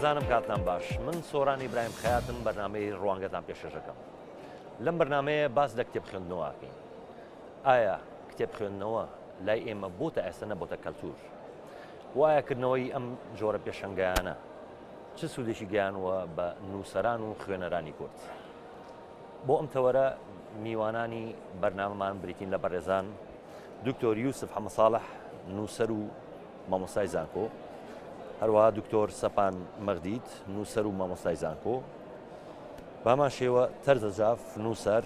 بەڕێزانم کاتان باش من سۆرانی ئیبراهیم خەیاتم بەرنامەی ڕوانگەتان پێشەژەکەم لەم بەرنمەیە باس لە کتێب خوێندنەوەکەین ئایا کتێب خوێندنەوە لای ئێمە بۆتە ئێستا نەبۆتە کەلتور وایەکردنەوەی ئەم جۆرە پێشەنگایانە چ سوودێکی گەیانوە بە نووسەران و خوێنەرانی کورد بۆ ئەم تەوەرە میوانانی بەرنامەمان بریتین لە بەڕێزان دکتۆر یوسف حەمەد ساڵح نووسەر و مامۆستای زانکۆ هەروەها دکتۆر سەپان مەغدید نووسەر و مامۆستای زانکۆ بامان شێوە تەرزە جاف نووسەر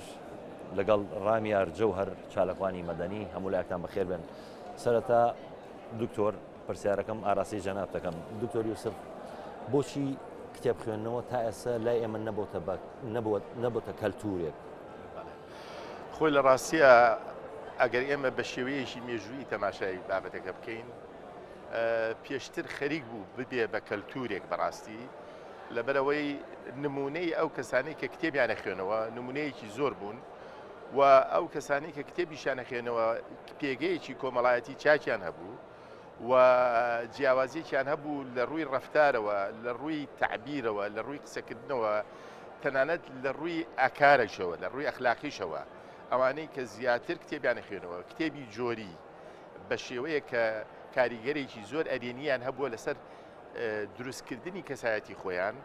لەگەڵ ڕامیار جەوهەر چالەخوانی مەدەنی هەموو لایەکتان بەخێر بن سەرەتا دکتۆر پرسیارەکەم ئاراستی جەناب دەکەم دکتۆر یوسف بۆچی کتێب خوێندنەوە تا ئێستا لای ئێمە نەبووتە کەلتورێک خۆی لە ڕاستیە ئەگەر ئێمە بە شێوەیەکی مێژووی تەماشای بابەتەکە بکەین پێشتر خەریک بوو ببێ بە کەلتورێک بەڕاستی لەبەرەوەی نمونەی ئەو کەسانی کە کتێبیان نەخوێنەوە نمونەیەکی زۆر بوون و ئەو کەسانی کە کتێبیشان نەخوێنەوە پێگەیەکی کۆمەڵایەتی چاکیان هەبوو و جیاوازیەکیان هەبوو لە ڕووی ڕەفتارەوە لە ڕووی تعبیرەوە لە ڕووی قسەکردنەوە تەنانەت لە ڕووی ئاکارەشەوە لە ڕووی ئەخلاقیشەوە ئەوانەی کە زیاتر کتێبیان نەخوێنەوە کتێبی جۆری بە شێوەیە کە کاریگەرێکی زۆر ئەرێنیان هەبووە لەسەر دروستکردنی کەسایەتی خۆیان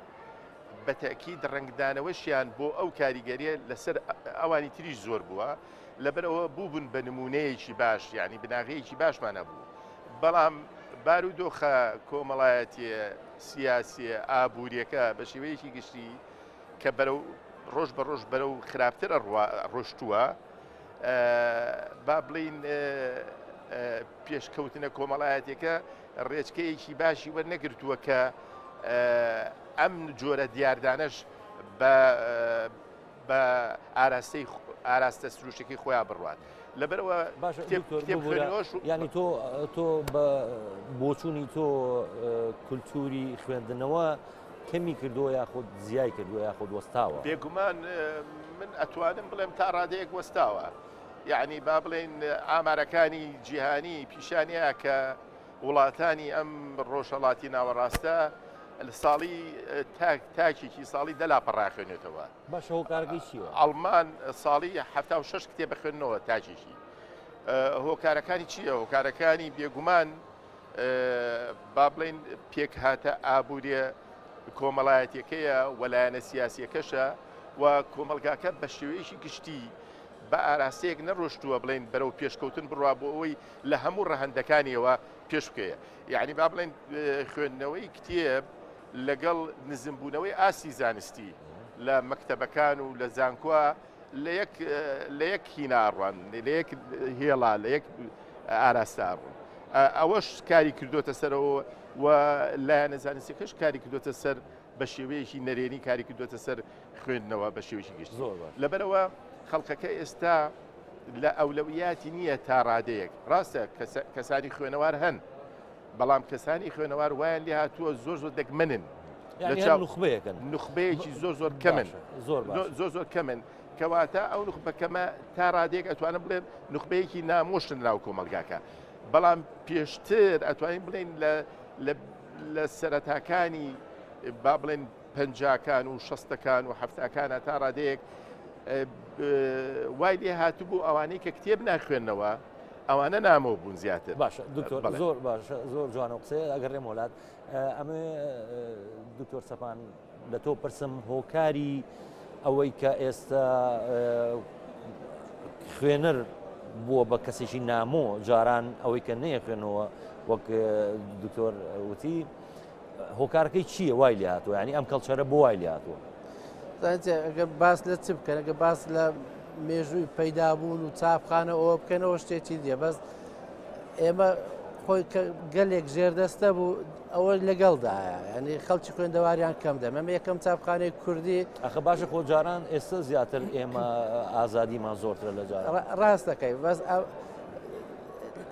بە تەکید ڕنگدانەوەشیان بۆ ئەو کاریگەریە لەسەر ئەوانی تریش زۆر بووە لەبەرەوە بووبوون بە نمونەیەکی باش یعنی بناغەیەکی باشمان هەبوو بەڵام بارودۆخە کۆمەڵایەتی سیاسی ئابوووریەکە بە شێوەیەکی گشتی کە بەرەو ڕۆژ بە ڕۆژ بەرەو خراپتر ڕۆشتووە با بڵین پێشکەوتنە کۆمەڵایەتێکە ڕێچکەیەکی باشی وەرنەگرتووە کە ئەم جۆرە دیاردانەش بە ئاراستە سروشتێکی خۆیان بڕوات لەبەرەوە ینی تۆ بە بۆچوونی تۆ کولتوری خوێندنەوە کەمی کردووە یاخود زیای کردووە یاخود وەستاوە بێگومان من ئەتوانم بڵێم تا ڕادەیەک وەستاوە یعنی با بڵێن ئامارەکانی جیهانی پیشانەیە کە وڵاتانی ئەم ڕۆژهەڵاتی ناوەڕاستە لە ساڵی تاکێکی ساڵی دەلاپە ڕاخوێنێتەوە باشە هۆکارەکەی چیوە؟ ئەڵمان ساڵی 76 کتێب بخوێنەوە تاکێکی هۆکارەکانی چییە؟ هۆکارەکانی بێگومان با بڵێن پێک هاتە ئابووریە کۆمەڵایەتەکەیە وەلایەنە سیاسیەکەشە و کۆمەلگاکە بە شێوەیەکی گشتی بە ئاراستەیەک نەڕۆشتووە بڵێن بەرەو پێشکەوتن بڕوا بۆ ئەوەی لە هەموو ڕەهەندەکانیەوە پێش بکەیە یعنی با بڵێن خوێندنەوەی کتێب لەگەڵ نزمبوونەوەی ئاسی زانستی لە مەکتەبەکان و لە زانکۆ لە یەک هیناڕوان لە یەک هێڵا لە یەک ئاراستاڕوون ئەوەش کاری کردوتە سەرەوە و لایەنە زانستیەکەش کاری کردوتە سەر بە شێوەیەکی نەرێنی کاری کردوتە سەر خوێندنەوە بە شێوەیەکی گشت لەبەرەوە خەڵکەکە ئێستا لە ئەولەویاتی نییە تا ڕادەیەک ڕاستە کەسانی خوێنەوار هەن بەڵام کەسانی خوێنەوار وایان لێ هاتووە زۆر دەگمەنن نوخبەیەکی زۆر کەمن زۆر کەمن کەواتە ئەو نوخبەکەمە تا ڕادەیەک ئەتوانم بڵێن نوخبەیەکی نامۆشتن ناو کۆمەلگاکە بەڵام پێشتر ئەتوانین بڵێن لە سەرەتاکانی با بڵێن پەنجاکان و شەستەکان و هەفتەکانە تا ڕادەیەک وای لێ هاتوبوو ئەوانەی کە کتێب ناخوێنەوە ئەوانە نامەوە بوون زیاتر باشە دکتۆر زۆر باشە زۆر جوانە قسەیە ئەگەڕێم وڵات ئەمێ دکتۆر سەپان لە تۆ پرسم هۆکاری ئەوەی کە ئێستا خوێنەر بووە بە کەسێکی نامۆ جاران ئەوەی کە نەیەخوێنەوە وەک دکتۆر وتی هۆکارەکەی چییە وای لێ هاتووە ینی ئەم کەڵچەرە بۆ وای لێ هاتووە ئەگە باس لە چ بکەن ئەگە باس لە مێژووی پەیدابوون و چاپخانە ئەوە بکەنەوە شتێکی دیە بەس ئێمە خۆی گەلێک ژێردەستە بوو ئەوە لەگەڵدایە ینی خەڵکی خوێندەواریان کەم دەم ئەمە یەکەم چاپخانەی کوردی ئەخە باشە خۆ جاران ئێستا زیاتر ئێمە ئازادیمان زۆرترە لە جاران ڕاست دەکەی بەس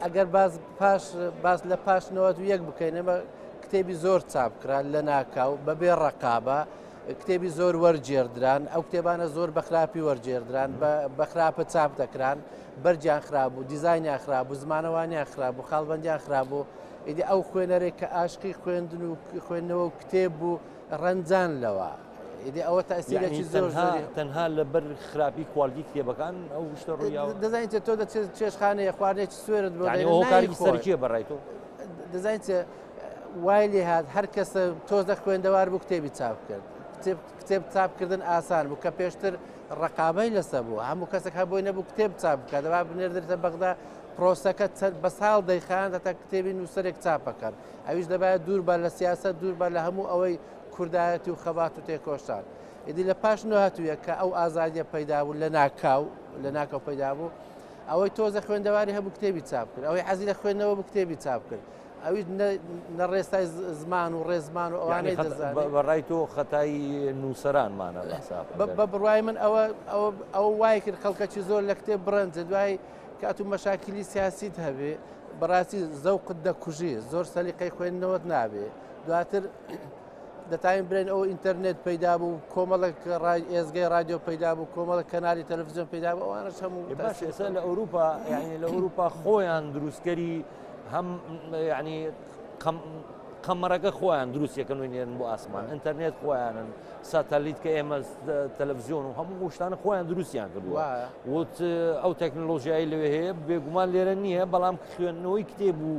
ئەگەر باس لە پاشنەوە یەک بکەین ئەمە کتێبی زۆر چاپکران لە ناکاو بەبێ ڕقابە کتێبی زۆر وەرجێردران ئەو کتێبانە زۆر بەخراپی وەرجێردران بە خراپە چاپ دەکران بەرجیان خراببوو دیزایniان خراببوو زمانەوانیان خراببوو خاڵبندیان خراببوو ئیدی ئەو خوێنەرێک کە ئاشقی خوێندن و خوێندنەوە و کتێب بوو ڕەنجان لەوە ئیدی ئەوە تاسیرێکی زۆر تەنها لەبەر خراپی کوالیتی کتێبەکان ئەو شتە ڕوویاوە دەزانیت تۆ دەچێت چێشخانەیە خواردنێکی سوێرت بۆ هۆکاری سەرکیە بەڕای تۆ دەزانیت وای لێ هات هەر کەسە تۆزە خوێندەوار بوو کتێبی چاپ کرد کتێب چاپکردن ئاسان بوو کە پێشتر ڕقابەی لەسەر بوو هەموو کەسێک هەبووی نەبوو کتێب چاپ بکات دەبا بنێردرێتە بەغدا پرۆسەکە بە ساڵ دەیخان تا کتێبی نووسەرێک چاپەکەن ئەویش دەبایە دوور بە لە سیاست دوور بە لە هەموو ئەوەی کوردایەتی و خەبات و تێکۆشان ئیدی لە پاش نهاتوویە کە ئەو ئازادیە پەیدا بوو لە ناکاو پەیدا بوو ئەوەی تۆزە خوێندەواری هەبوو کتێبی چاپ کرد ئەوەی حەزی لە خوێندنەوە بوو کتێبی چاپ کرد ئەوی نەڕێستای زمان و ڕێزمان و ئەوانەی دەزانێت بەڕای تۆ خەتای نووسەرانمانە بە بڕای من ئەو وای کرد خەڵکەکی زۆر لە کتێب بڕەنجە دوای کات و مەشاکلی سیاسیت هەبێ بەڕاستی زەوقت دەکوژی زۆر سەلیقەی خوێندنەوەت نابێ دواتر دەتاین برێن ئەو ئینتەرنێت پەیدا بوو کۆمەڵک ئێزگای رادیۆ پەیدا بوو کۆمەڵک کەنالی تەلەڤیزیۆن پەیدا بوو ئەوانەش هەموو باش ئێستا لە ئەوروپا یعنی لە ئەوروپا خۆیان دروستکەری هەم ینی قەمەرەکە خۆیان دروستیەکەن وێنێن بۆ ئاسمان ئینتەرنێت خۆیانن ساتەلیت کە ئێمە تەلەڤیزیۆن و هەموو شتانە خۆیان دروستیان کردووە وت ئەو تەکنۆلۆژیایی لەوێ هەیە بێگومان لێرە نییە بەڵام خوێندنەوەی کتێب و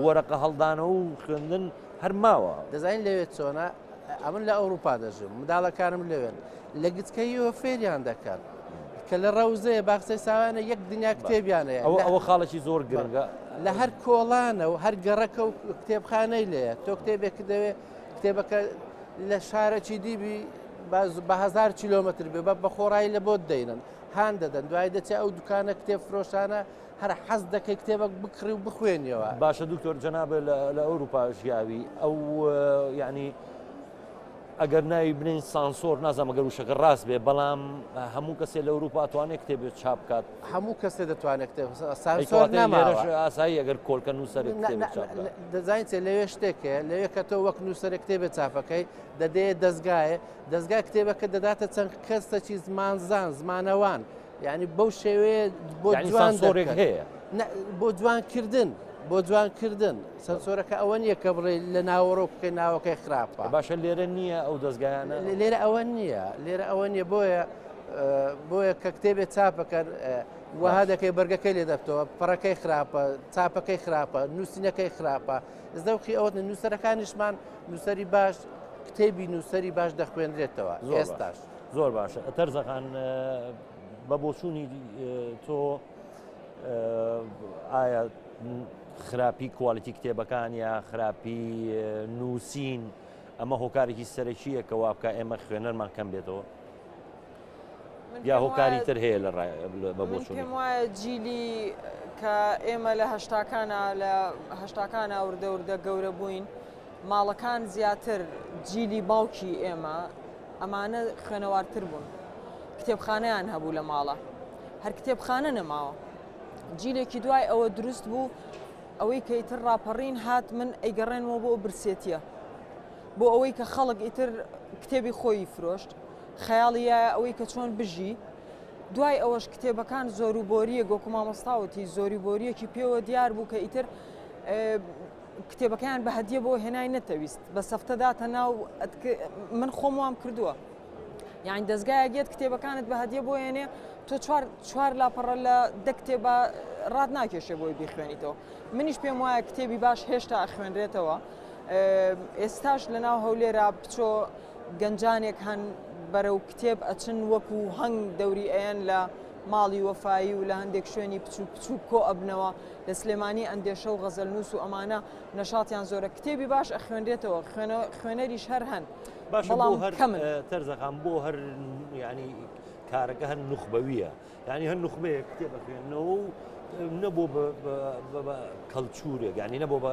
وەرەقە هەڵدانەوە و خوێندن هەر ماوە دەزانین لەوێت چۆنە ئەمن لە ئەوروپا دەژم منداڵەکانم لەوێن لە گچکەیەوە فێریان دەکەن کە لە ڕەوزەیە باخسەی ساوانە یەک دنیا کتێبیانەیە ئەوە خاڵێکی زۆر گرنگە لە هەر کۆڵانە و هەر گەڕەکە و کتێبخانەی لێە تۆ کتێبێک دەوێت کتێبەکە لە شارەکی دیبی بە 1000 کیلۆمتر بێ بە خۆڕایی لە بۆ دەینن هاان دەدەن دوای دەچێت ئەو دوکانە کتێب فرۆشانە هەر حەز دەکەی کتێبک بکڕی و بخوێنیەوە باشە دکتۆر جەنابە لە ئەوروپا ژیاوی ئەو یعنی ئەگەر ناوی بنین سانسۆر نازانم ئەگەر وشەکە ڕاست بێ بەڵام هەموو کەسێ لە ئەوروپا توانێت کتێبێت چاپ بکات هەموو کەسێ دەتوانێت کتێب سانسۆر ناماوە ئاسایی ئەگەر کۆلکە نووسەرێک دەزانیت لەوێ شتێکە لەوێ کە تۆ وەک نووسەرێک کتێبێت چاپەکەی دەدەیە دەستگای کتێبەکە دەداتە چەند کەسێکی زمانزان زمانەوان یعنی بەو شێوەیە بۆ جوانسۆرێک هەیە بۆ جوانکردن بۆ جوانکردن سەنسۆرەکە ئەوە نییە کە بڕێ لە ناوەڕۆ بکەی ناوەکەی خراپە باشە لێرە نییە ئەو دەستگایانە لێرە ئەوە نییە لێرە ئەوە نییە بۆیە کە کتێبێت چاپەکەن وەها دەکەی بەرگەکەی لێ دەبتەوە پڕەکەی خراپە چاپەکەی خراپە نووسینەکەی خراپە زەوقی ئەوە نووسەرەکانیشمان نووسری باش کتێبی نووسری باش دەخوێنرێتەوە ئێستاش زۆر باشە تەرزەخان بە بۆچوونی تۆ ئایا خراپی کوالیتی کتێبەکان یا خراپی نووسین ئەمە هۆکارێکی سەرەکیە کە وا بکە ئێمە خوێنەرمان کەم بێتەوە یا هۆکاری تر هەیە لە بە بۆچوونی پێم وایە جیلی کە ئێمە لە هەشتاکانە وردە گەورە بووین ماڵەکان زیاتر جیلی باوکی ئێمە ئەمانە خوێنەوارتر بوون کتێبخانەیان هەبوو لە ماڵە هەر کتێبخانە نەماوە جیلێکی دوای ئەوە دروست بوو ئەوەی کە ئیتر ڕاپەڕین هات من ئەیگەڕێنەوە بۆ برسێتیە بۆ ئەوەی کە خەڵک ئیتر کتێبی خۆی فرۆشت خەیاڵیە ئەوەی کە چۆن بژی دوای ئەوەش کتێبەکان زۆروبۆریە گۆکو مامۆستاوەتی زۆریبۆریەکی پێوە دیار بوو کە ئیتر کتێبەکەیان بە هەدیە بۆ هێنای نەتەویست بە سەفتەداتە ناو من خۆم وام کردووە یعنی دەستگایە گێت کتێبەکانت بە هەدیە بۆ هێنێ تۆ چوار لاپەڕە لە دە کتێبە ڕات ناکێشێ بۆی بیخوێنیتەوە منیش پێم وایە کتێبی باش هێشتا ئەخوێنرێتەوە ئێستاش لەناو هەولێرا بچۆ گەنجانێک هەن بەرەو کتێب ئەچن وەکو هەنگ دەوری ئەیەن لە ماڵی وەفایی و لە هەندێک شوێنی بچوو کۆ ئەبنەوە لە سلێمانی ئەندێشە و غەزەلنووس و ئەمانە نەشاتیان زۆرە کتێبی باش ئەخوێنرێتەوە خوێنەریش هەر هەن بەڵام تەرزەخان بۆ هەر ینی کارەکە هەر نوخبەویە ینی هەر نوخبەیە کتێب ئەخوێنەوە و نەبوو بە کەلتورێک ینی نەبوو بە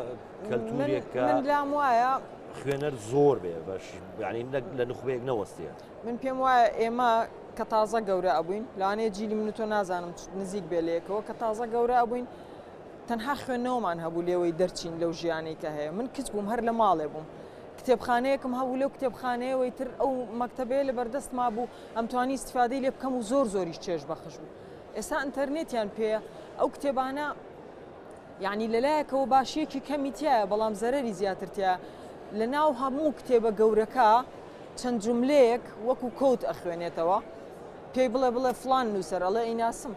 کەلتورێک کە من لام وایە خوێنەر زۆر بێ بەش ینی لە نوخبەیەک نەوەستیە من پێم وایە ئێمە کە تازە گەورە ئەبووین لەوانەیە جیلی من و تۆ نازانم نزیک بێ لەیەکەوە کە تازە گەورە ئەبووین تەنها خوێندنەوەمان هەبوو لێوەی دەرچین لەو ژیانی کە هەیە من کچ بووم هەر لە ماڵێ بووم کتێبخانەیەکم هەبوو لەو کتێبخانەیەوەی تر ئەو مەکتەبەیە لە بەردەستما بوو ئەمتوانی استیفادەی لێ بکەم و زۆریش چێژ بەخش بوو ئێستا ئینتەرنێتیان پێیە ئەو کتێبانە یعنی لەلایەکەوە باشیەکی کەمی تایە بەڵام زەرەری زیاترتیە لە ناو هەموو کتێبە گەورەکە چەند جملەیەک وەکو کەوت ئەخوێنێتەوە پێی بڵێ فلان نووسەر ئەڵێ ئیناسم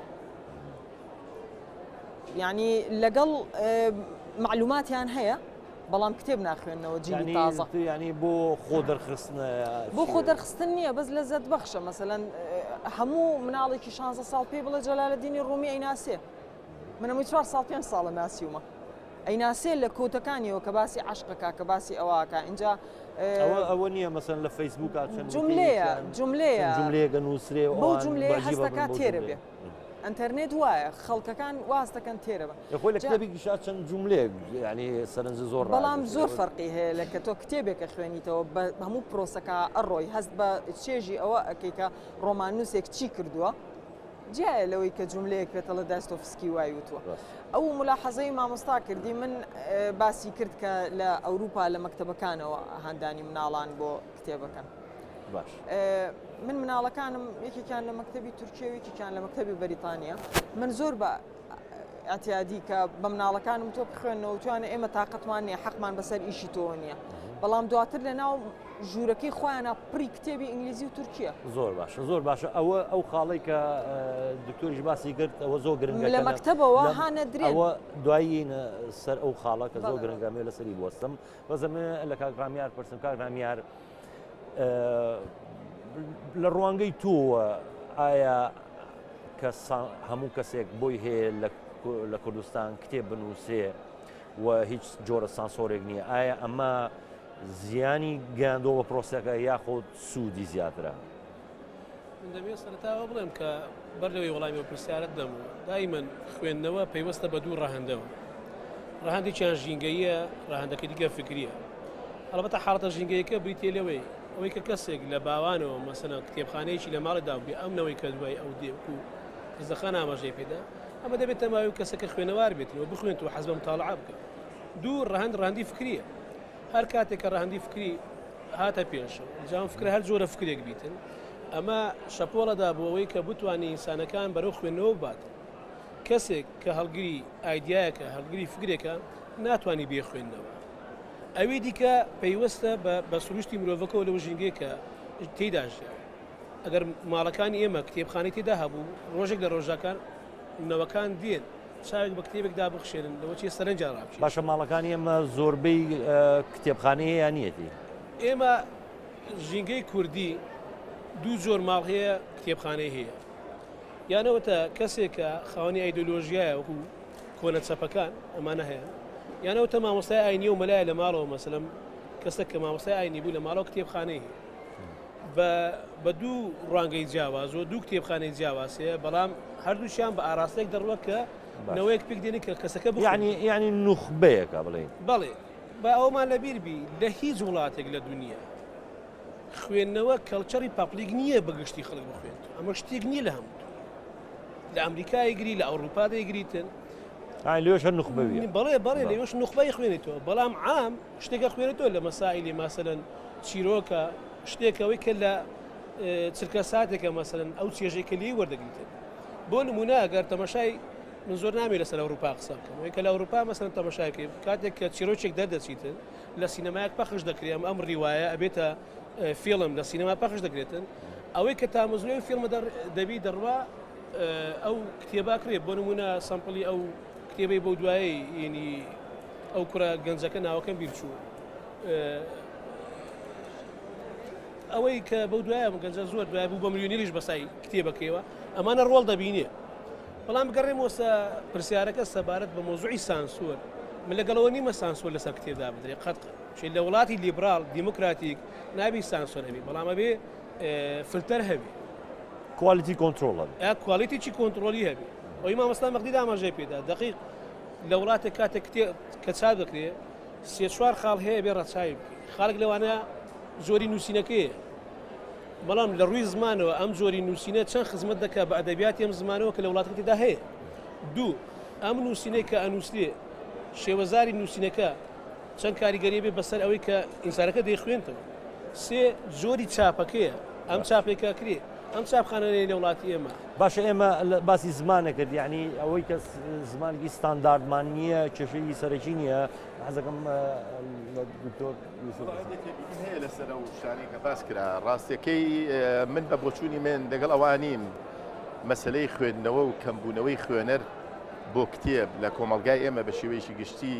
یعنی لەگەڵ معلوماتیان هەیە بەڵام کتێب ناخوێنەوە جیلی تازە ینی بۆ خۆ دەرخستن بۆ خۆ دەرخستن نییە بەس لە زەت بەخشە مەسەلەن هەموو مناڵێکی 16 ساڵ پێی بڵێ جەلالەدینی ڕومی ئەیناسێ منەمووی 4 ساڵ 5 ساڵە ناسیومە ئەیناسێ لە کۆتەکانیەوە کە باسی عاشقەکە کە باسی ئەوواکە اینجا ئەوە نییە مەسەن لە فەیسبوک جملەیە نووسێ بۆ جملەیە هەستەکە تێرە بێ ئەتەرنێت وایە خەڵکەکان واستەکەن تێرە بە خۆی لە کتێبێکی شاد چەند جملەیە ینی سەرنج زۆر بەڵام زۆر فەرقی هەیە لە کە تۆ کتێبێکە خوێنیتەوە بە هەموو پرۆسەکە ئەڕۆی هەست بە چێژی ئەوە ئەەکەیکە ڕۆمانوسێک چی کردووە جایە لەوەی کە جملەیەک بێتە لە داستۆفسکی وای وتووە ئەو ملاحەزەی مامۆستا کردی من باسی کرد کە لە ئەوروپا لە مەکتەبەکانەوە هەندانی مناڵان بۆ کتێبەکەن باش من مناڵەکانم یەکێکیان لە مەکتەبی تورکیە و یەکێکیان لە مەکتەبی بەریتانیا من زۆر بە ئەتیادی کە بە مناڵەکانم تۆ بخوێنەوە توانە ئێمە تااقەتمان نیە حەقمان بەسەر ئیشی تۆ نییە بەڵام دواتر لە ناو ژوورەکەی خۆیانە پڕی کتێبی ئینگلیزی و تورکیە زۆر باشە ئەو خاڵی کە دکتۆریش باسی کرد ئەوە زۆر گرنگە لە مەکتەبەوە هانە درێن ئەوە دوایین سەر ئەو خاڵە کە زۆر گرنگامێ لەسەری بوەستم بەزەمە لە کاکرامیار پرسم کاکرامیار لە ڕوانگەی تۆوە ئایا کە هەموو کەسێک بۆی هەیە لە کوردستان کتێب بنووسێ و هیچ جۆرە سانسۆرێک نییە ئایا ئەمە زیانی گەاندۆوە پرۆسەکە یاخۆ سوودی زیاترە من دەمێت سەرتاوە بڵێم کە بەر لەوەی وەڵامی پرسیارەت دەم دایمەن خوێندنەوە پەیوەستە بە دوو ڕاهەندەوە ڕاهەندێکیان ژینگەیە ڕاهەندەکە دیگە فکریە ئەلبەتە حاڵەتە ژینگەیەکە بریتێ لەوەی ئەوەی کە کەسێک لە باوانەوە مەسەنا کتێبخانەیەکی لە ماڵی داوبێ ئەمنەوەی کە دوای ئەو دێکو زەخان ئاماژەی پێدا ئەمە دەبێت تەماوی کەسەکە خوێنەوار بێتەوە بخوێنێت و حەز بە مطالعە بکە دوو ڕاهەندی فکریە هەر کاتێک کە ڕاهەندی فکری هاتە پێشەوە جام فکر هەر جۆرە فکرێک بیتن ئەمە شەپۆڵەدا بۆ ئەوەی کە بتوانانی ئینسانەکان بەرەو خوێندنەوە باتن کەسێک کە هەڵگری ئایدیایەکە هەڵگری فکرێکە ناتوانانی بێ خوێندنەوە ئەوەی دیکە پەیوەستە بە سروشتی مرۆڤەکەەوە لەو ژینگەی کە تێداژیا ئەگەر ماڵەکانی ئێمە کتێبخانەی تێدا هەبوو ڕۆژێک لە ڕۆژەکان نەوەکان دێن چاوێک بە کتێبێکدا بخشێنن لەوە چی سەرنجیان ڕابچێت باشە ماڵەکانی ئێمە زۆربەی کتێبخانەیە یان نیەتی ئێمە ژینگەی کوردی دوو جۆر ماڵ هەیە کتێبخانەی هەیە یانەوەتە کەسێکە خاوەنی ئایدۆلۆژیایە وەکو کۆنە چەپەکان ئەمانە هەیە یانەوەتە مامۆستای ئاینی و مەلایە لە ماڵەوە مەسەلەم کەسێک کە مامۆستای ئاینی بوو لە ماڵەوە کتێبخانەی هەیە بە دوو ڕوانگەی جیاواز و دوو کتێبخانەی جیاوازەیە بەڵام هەردووشیان بە ئاراستێک دەڕوە کە نەوەیەک پێک دێنی کە کەسەکە یعنی نوخبەیەکە بڵێن بەڵێ بە ئەومان لەبیربی لە هیچ وڵاتێک لە دنیا خوێندنەوە کەڵچەری پاپلیک نییە بەگشتی خەڵک بخوێنێت ئەمە شتێک نییە لە هەموو لە ئەمریکای گری لە ئەوروپا دەیگریتن لێوەش هەر نوخبەویە بەڵێ لێوەش نوخبەی خوێنێتەوە بەڵام عام شتێکە خوێنێتەوە لە مەسائلی ماسەلەن چیرۆکە شتێکەوەی کە لە چرکە ساتێکە مەسەلەن ئەو چێژەی کە لێی وەردەگریتن بۆ نمونە ئەگەر تەمەشای من زۆر نامێ لەسەر ئەوروپا قسە بکەم کە لە ئەوروپا مەسەلەن تەمەشایەکەی کاتێک کە چیرۆکێک دەردەچیتن لە سینەمایەک پەخش دەکرێم ئەم ڕیوایە ئەبێتە فیلم لە سینەما پەخش دەکرێتن ئەوەی کە تامەزلۆی فیلمە دەبی دەڕوا ئەو کتێبا کرێت بۆ نمونە سەمپڵی ئەو کتێبەی بۆ دوایی ینی ئەو کوڕە گەنجەکە ناوەکەم بیرچوو ئەوەی کە بەو دوایە گەنجە زۆر دوای بوو بە ملیۆنیریش بەسای کتێبەکەیەوە ئەمانە ڕۆڵ دەبینێ بەڵام بگەڕێمەوە پرسیارەکە سەبارەت بە مۆزوعی سانسۆر من لەگەڵەوە نیمە سانسۆر لەسەر کتێبدا بدرێ قەت لە وڵاتی لیبرال دیموکراتیک نابی سانسۆر هەبی بەڵام ئەبێ فلتەر هەبی کوالیتی کۆنتترۆڵە کوالیتیی کۆنتترۆلی هەبی ئەوی مامۆستا مەقدی ئاماژەی پێدا دقیق لە وڵاتێک کاتێک کە چاو دەکرێت سێ چوار خاڵ هەیە بێ ڕەچاوی خاڵک لەوانە زۆری نووسینەکەیە بەڵام لە ڕووی زمانەوە ئەم زۆری نووسینە چەند خزمەت دەکات بە ئەدەبیاتی ئەم زمانەوە کە لە وڵاتەکەدا هەیە دوو ئەم نووسینەی کە ئەنووسێ شێوەزاری نووسینەکە چەند کاریگەری بێ بەسەر ئەوەی کە ئینسانەکە دەیخوێنتەوە سێ زۆری چاپەکەیە ئەم چاپێکە کرێ ئەم چاپخانە لە وڵاتی ئێمە باشە ئێمە باسی زمانە کرد یعنی ئەوەی کە زمانێکی ستانداردمان نییە کێشەی سەرەکی نییە حەزەکەم دکتۆر هەیە لەسەر ئەو شانەی کە باس کرا ڕاستیەکەی من بە بۆچوونی من لەگەڵ ئەوانیم مەسلەی خوێندنەوە و کەمبوونەوەی خوێنەر بۆ کتێب لە کۆمەلگای ئێمە بە شێوەیەکی گشتی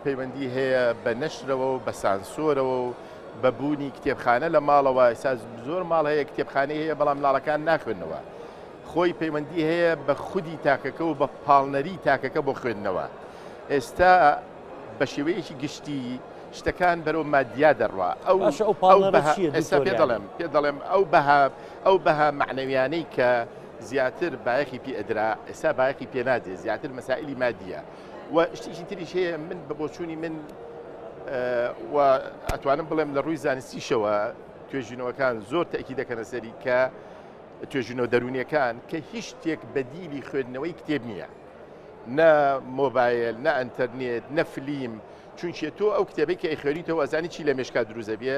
پەیوەندی هەیە بە نەشرەوە و بە سانسۆرەوە و بەبوونی کتێبخانە لە ماڵەوە ئێستا زۆر ماڵ هەیە کتێبخانەی هەیە بەڵام لاڵەکان ناخوێنەوە خۆی پەیوەندی هەیە بە خودی تاکەکە و بە پاڵنەری تاکەکە بۆ خوێندنەوە ئێستا بە شێوەیەکی گشتی شتەکان بەرەو مادیا دەڕوا ئێستا پێ دەڵێم ئەو بەها معنەویانەی کە زیاتر بایەخی پێ ئەدرا ئێستا بایەخی پێ نادێ زیاتر مەسائلی مادیە و شتێکی تریش هەیە من بە بۆچوونی من و ئەتوانم بڵێم لە ڕووی زانستیشەوە توێژینەوەکان زۆر تەکی دەکەنە سەری کە توێژینەوە دەرونیەکان کە هیچ شتێک بەدیلی خوێندنەوەی کتێب نییە نە مۆبایل نە ئەنتەرنێت نە فلیم چونچێ تۆ ئەو کتێبەی کە ئەیخوێنیتەوە ئەزانی چی لە مێشکا دروزە بێ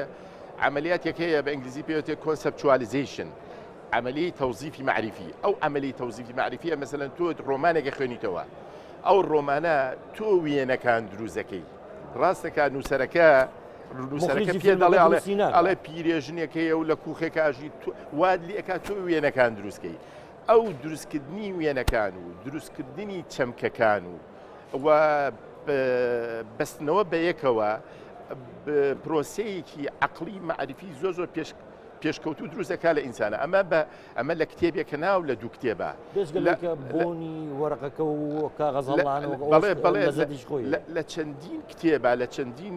عملیاتێک هەیە بە ئینگلیزی پێوتێ کۆنسەپچوالیزیشن عملی تەوزیفی معرفی ئەو عملی تەوزیفی معرفیە مەسەلەن تۆ ڕۆمانێکە خوێنیتەوە ئەو ڕۆمانە تۆ وێنەکان دروزەکەی ڕاستەکە نووسەرەکە پێ دەڵێ ئەڵێ پیرێژنێک هەیە و لە کوخێکاژی واد لێکا تۆ وێنەکان دروستکەی ئەو دروستکردنی وێنەکان و دروستکردنی چەمکەکان و بەستنەوە بە یەکەوە پرۆسەیەکی عەقلی معرفی زۆر پێشکەوتو دروستەکە لە ئینسانە ئەمە لە کتێبێکە ناو لە دوو کتێبە بۆنی وەرەقەکە و کاغەزەڵانەوە لە چەندین کتێبە لە چەندین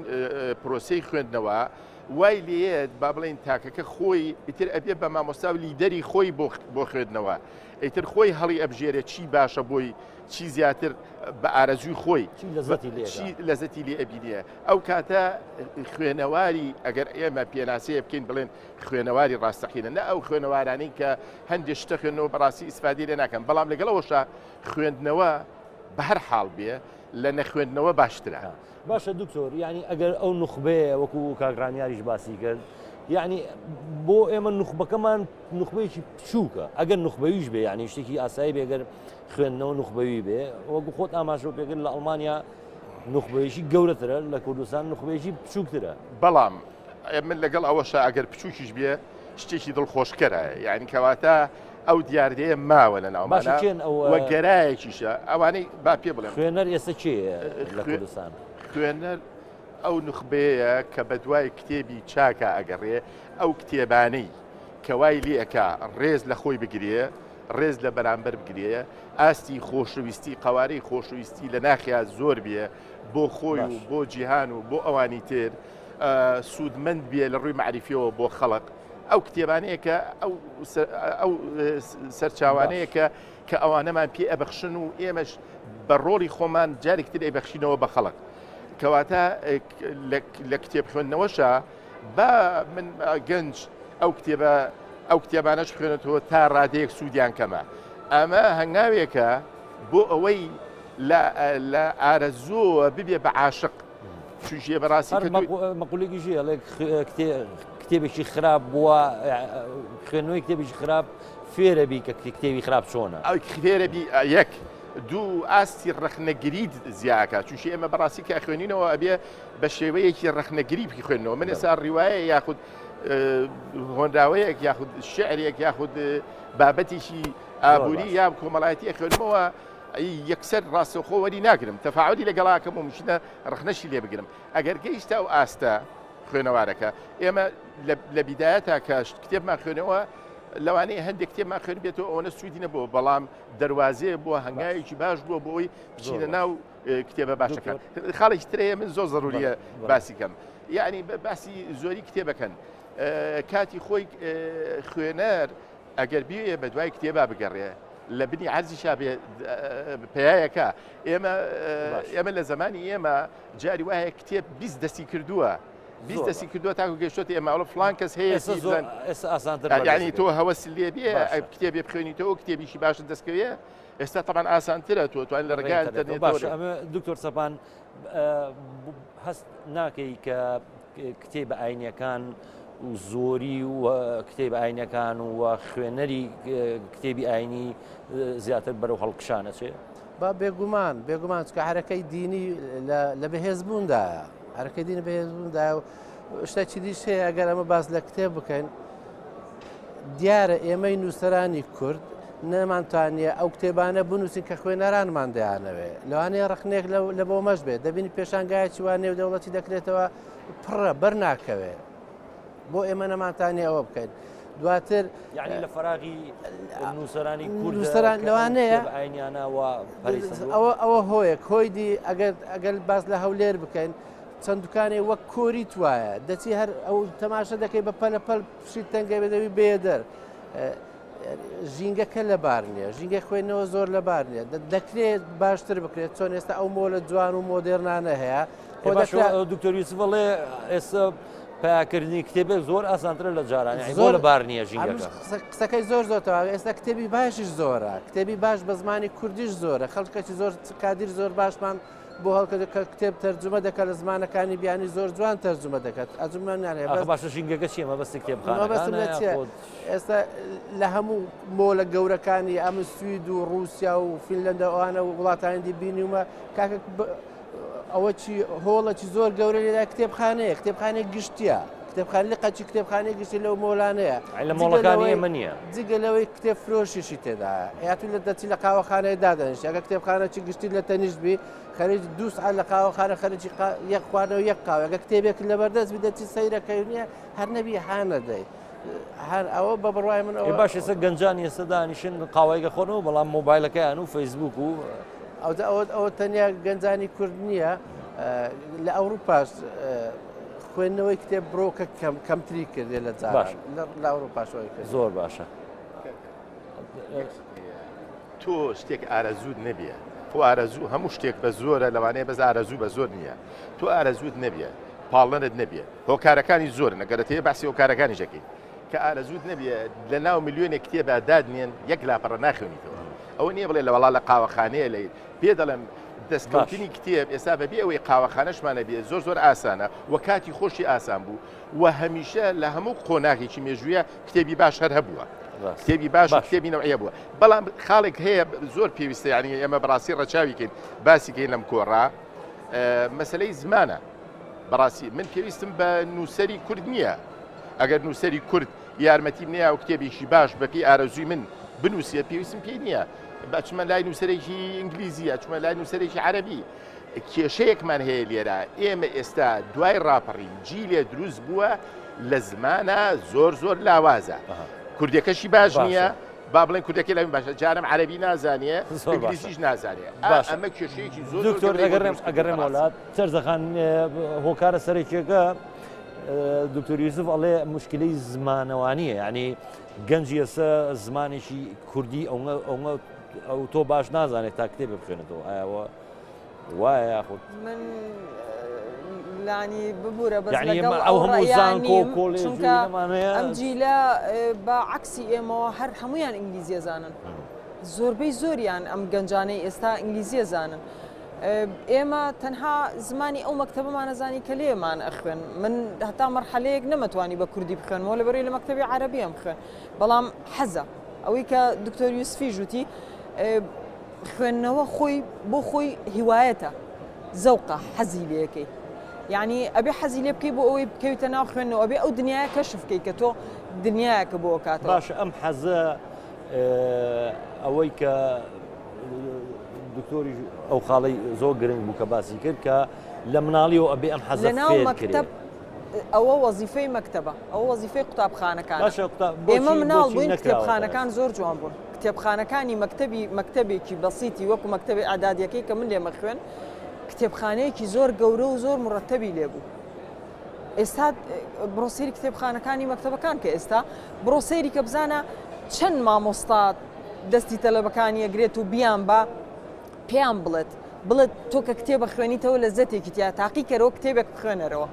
پرۆسەی خوێندنەوە وای لێت با بڵێن تاکەکە خۆی ئیتر ئەبێ بە مامۆستا و لیدەری خۆی بۆ خوێندنەوە ئیتر خۆی هەڵی ئەبژێرێت چی باشە بۆی چی زیاتر بە ئارەزوی خۆی لەزەتی لێ ئەبینە ئەو کاتە خوێنەواری ئەگەر ئێمە پێناسەیە بکەین بڵێن خوێنەواری ڕاستەقینە نە ئەو خوێنەوارانەی کە هەندێک شتە خوێنەوە بەڕاستی ئیسفادی لێ ناکەم بەڵام لەگەڵەوەشە خوێندنەوە بە هەر حاڵ بێ لە نەخوێندنەوە باشترە باشە دکتۆر یعنی ئەگەر ئەو نوخبەیە وەکو کاگرانیاریش باسی کرد یعنی بۆ ئێمە نوخبەکەمان نوخبەیەکی بچووکە ئەگەر نوخبەویش بێ یعنی شتێکی ئاسایی بێگەر خوێندنەوە نوخبەوی بێ وەکو خۆت ئاماژۆ پێکرد لە ئەڵمانیا نوخبەیەکی گەورەترە لە کوردستان نوخبەیەکی بچووکترە بەڵام من لەگەڵ ئەوەشە ئەگەر بچووکیش بێ شتێکی دڵخۆشکەرە یعنی کەواتە ئەو دیاردەیە ماوە لە ناومانە وە گەرایەکیشە ئەوانەی با پێ بڵێم خوێنەر ئێستا چێ لە کوردستان خوێنەر ئەو نوخبەیە کە بە دوای کتێبی چاکە ئەگەڕێ ئەو کتێبانەی کەوای لێەکە ڕێز لە خۆی بگرێ ڕێز لە بەرامبەر بگرێ ئاستی خۆشەویستی قوارەی خۆشەویستی لە ناخیا زۆر بێ بۆ خۆی و بۆ جیهان و بۆ ئەوانی تر سوودمەند بێ لە ڕووی معرفیەوە بۆ خەڵق ئەو کتێبانەیە کە ئەو سەرچاوانەیە کە ئەوانەمان پێ ئەبەخشن و ئێمەش بە ڕۆڵی خۆمان جارێکتر ئەیبەخشینەوە بە خەڵق کەواتە لە کتێب خوێندنەوەشە با من گەنج ئەو کتێبانەش خوێنێتەوە تا ڕادەیەک سوودیان کەمە ئەمە هەنگاوێکە بۆ ئەوەی لە ئارەزووە ببێ بە عاشق چونشیە بەڕاستی مەقولێکی ژێ کتێبێکی خراپ بووە خوێندنەوەی کتێبێکی خراپ فێرە بی کە کتێبی خراپ چۆنە ئەو فێرە بی یەک دوو ئاستی ڕەخنەگریت زیاکە چونشی ئێمە بەڕاستی کە خوێنینەوە ئەبێ بە شێوەیەکی ڕەخنەگری خوێنەوە من ئێستا ڕیوایە یاخود هۆنداوەیەک یاخود شعرێک یاخود بابەتێکی ئابووری یا کۆمەڵایەتی خوێنمەوە یەکسەر ڕاستەوخۆوەری ناگرم تەفاعلی لەگەڵاکەم و مشینە ڕەخنەشی لێ بگرم ئەگەر گەیشتە ئەو ئاستە خوێنەوارەکە ئێمە لە بیدایەتە کە کتێبمان خوێنەوە لەوانەیە هەندێک کتێبمان خوێن بێتەوە ئەوەنە سوودی نەبووە بەڵام دەواازەیە بۆ هەنگاوێکی باش بووە بۆی بچینە ناو کتێبە باشەکان خاڵێکی ترەیە من زۆر زەروریە باسی کەم یعنی باسی زۆری کتێبەکەن کاتی خۆی خوێنەر ئەگەر بێ بە دوای کتێبا بگەڕێ لە بنی عەرزیشا پێیەکە ئێمە لە زمانی ئێمە جاری وایە کتێب 20 دەستی کردووە 20 دەستی کردووە تاکو گەشتۆتی ئێماڵە فلان کەس هەیە ینی تۆ هەوەس لێ بێ کتێبێ بخوێنیتەوە کتێبیشی باشت دەستکەوێ ئێستا تەمان ئاسانترە تۆ توانین لە ڕێگای ئینتەرنێت ئەمە دکتۆر سەپان هەست ناکەی کە کتێبە ئاینیەکان و زۆری و کتێب ئاینەکان و خوێنەری کتێبی ئاینی زیاتر بەرەو هەڵکشانە چێ؟ با بێگومان چکە حرەکەی دینی لە بەهێزبووندایە حرەکەی دینی بەهێزبووندایە و شتێکی دیش هەیە ئەگەر ئەمە باس لە کتێب بکەین دیارە ئێمەی نووسەرانی کورد نەمانتوانیە ئەو کتێبانە بنووسین کە خوێنەرانمان دەیانەوێ لەوانەیە ڕخنێک لە بۆ مەش بێت دەبینی پێشانگایەکی وان نێودەوڵەتی دەکرێتەوە پڕە بەرناکەوێ بۆ ئێمە نەمانتانی ئەوە بکەین دواتر یعنی لە فراغی نووسەرانی کورد نووسەران لەوانەیە ئاینیانەوە ئەوە هۆیەک هۆیدی ئەگەر باس لە هەولێر بکەین چەند دوکانێ وەک کۆری توایە دەچی هەر ئەو تەماشە دەکەی بە پەلەپەل پشیت تەنگی بەدەوی بێدەر ژینگەکە لە بار نییە ژینگە خوێنەوە زۆر لە بار نییە دەکرێت باشتر بکرێت چۆن ئێستا ئەو مۆلە جوان و مۆدررنانە هەیە دکتۆر یوسفڵێ ئێستا پیاکردنی کتێبێک زۆر ئاسانترە لە جارانی زۆر لە بار نییە ژینگەکە قسەکەی زۆرتەوە ئێستا کتێبی باشیش زۆرە کتێبی باش بە زمانی کوردیش زۆرە خەڵکەی زۆر کادیر زۆر باشمان بۆ هەڵکە کتێب تەرجمە دەکات لە زمانەکانی بیانی زۆر جوان تەرجمە دەکات ئەجممان باشە ژینگەکە چیە مەبەستی کتێبخانە ئێستا لە هەموو مۆلە گەورەکانی ئەم سوید و رووسیا و فینلەندە ئەوانە و وڵاتانی بینیمە کاکە ئەوە چی هۆڵەکی زۆر گەورە لێدا کتێبخانەیە کتێبخانەی گشتیە کتێبخانەی قەچی کتێبخانەی گشتی لەو مۆلانەیە لە مۆڵەکانی ئێمە نییە جگە لەوەی کتێب فرۆشیشی تێدا یاتو لە دەچی لە قاوەخانەیە دادەنیش ئەگە کتێبخانەی گشتی لە تەنیشت بی خەرج دو سعات لە قاوەخانە خەرجی یەک خواردنەوە یەک قاوە ئەگە کتێبێک لەبەردەست بدەچی سەیرەکەی نییە هەر نەبی هانەدەی هەر ئەوە بە بڕوای من باش ئێستا گەنجانی ئێستا دانیشن قاوایگە خۆنەوە بەڵام مۆبایلەکەیان و فەیسبوک و ئەوە تەنیا گەنجانی کورد نییە لە ئەوروپاش خوێندنەوەی کتێب بڕۆکە کەمتری کردێ لە جار لە ئەوروپاشەوەی کرد زۆر باشە تۆ شتێک ئارەزوود نەبیە تۆ ئارەزوو هەموو شتێک بە زۆرە لەوانەیە بەز ئارەزوو بە زۆر نییە تۆ ئارەزوود نەبیە پاڵەنت نەبیە هۆکارەکانی زۆر نەگەرەتەیە باسی هۆکارەکانی ژەکەین کە ئارەزوود نەبیە لە ناو میلیۆنێک کتێبە دادنێن یەک لاپەڕە ناخوێنیتەوە ئەوە نییە بڵێ لە وەڵا لە قاوەخانەیە لە پێ دەڵێم دەستکەوتنی کتێب ئێستا بەبێ ئەوەی قاوەخانەشمانە بێت زۆر ئاسانە و کاتی خۆشی ئاسان بوو و هەمیشە لە هەموو قۆناغێکی مێژوویە کتێبی باش هەر هەبووە کتێبی باش کتێبی نەوعیە بووە بەڵام خاڵێک هەیە زۆر پێویستە یعنی ئێمە بەڕاستی ڕەچاویکەین باسیکەین لەم کۆڕا مەسلەی زمانە بەڕاستی من پێویستم بە نووسەری کورد نییە ئەگەر نووسەری کورد یارمەتیم نییە و کتێبێکی باش بەپی ئارەزووی من بنووسیە پێویستم پێی نییە بچمە لای نووسەرێکی ئینگلیزیە چمە لای نووسەرێکی عەرەبی کێشەیەکمان هەیە لێرە ئێمە ئێستا دوای ڕاپەڕین جیلێ دروست بووە لە زمانە زۆر لاوازە کوردەکەشی باش نییە با بڵێن کوردەکەی لەوین باشە جارم عەرەبی نازانێ ئینگلیزیش نازانێ ئەمە کێشەیەکی زۆر دکتۆر ئەگەڕێم وڵات چەرزەخان هۆکارە سەرێکێکە دکتۆر یوسف ئەڵێ مشکلەی زمانەوانیە یعنی گەنجی ئێستا زمانێکی کوردی ئەو تۆ باش نازانێت تا کتێب بخوێنێتەوە ئایاوە وایە یاخود من لانی ببوورە بەس ئەو هەموو زانکۆ کۆڵێژمانەیە ئەم جیلە بە عکسی ئێمەوە هەر هەمویان ئینگلیزیە زانن زۆربەی زۆریان ئەم گەنجانەی ئێستا ئینگلیزیە زانن ئێمە تەنها زمانی ئەو مەکتەبەمانەزانی کە لێمان ئەخوێن من هەتا مەرحەلەیەک نەمەتوانی بە کوردی بخوێنەوە لەبەرەوەی لە مەکتەبی عەرەبی ئەم خوێن بەڵام حەزە ئەوەی کە دکتۆر یوسفی ژووتی خوێندنەوە بۆ خۆی هیوایەتە زەوقە حەزی لێەکەی یعنی ئەبێ حەزی لێ بکەی بۆ ئەوەی بکەویتە ناو خوێندنەوە ئەبێ ئەو دنیاە کەشف بکەی کە تۆ دنیایەکە بۆ کاتەوە باشە ئەم حەزە ئەوەی کە دکتۆری ئەو خاڵی زۆر گرنگ بوو کە باسی کرد کە لە مناڵیەوە ئەبێ ئەم حەزە فێر کرێت ئەوە وەزیفەی مەکتەبە ئەوە وەزیفەی قوتابخانەکان ئێمە مناڵ بووین کتێبخانەکان زۆر جوان بوون کتێبخانەکانی مەکتەبێکی بەسیتی وەکو مەکتەبی ئەعدادیەکەی کە من لێمە خوێن کتێبخانەیەکی زۆر گەورە و زۆر مڕەتەبی لێبوو ئێستا بڕۆسەیری کتێبخانەکانی مەکتەبەکان کە ئێستا بڕۆسەیری کە بزانە چەند مامۆستا دەستی تەلەبەکانی ئەگرێت و بیان بە پێیان بڵێت تۆ کە کتێبە خوێنیتەوە لە زەتێکی تیا تاقیکەرەوە کتێبێک بخوێنەرەوە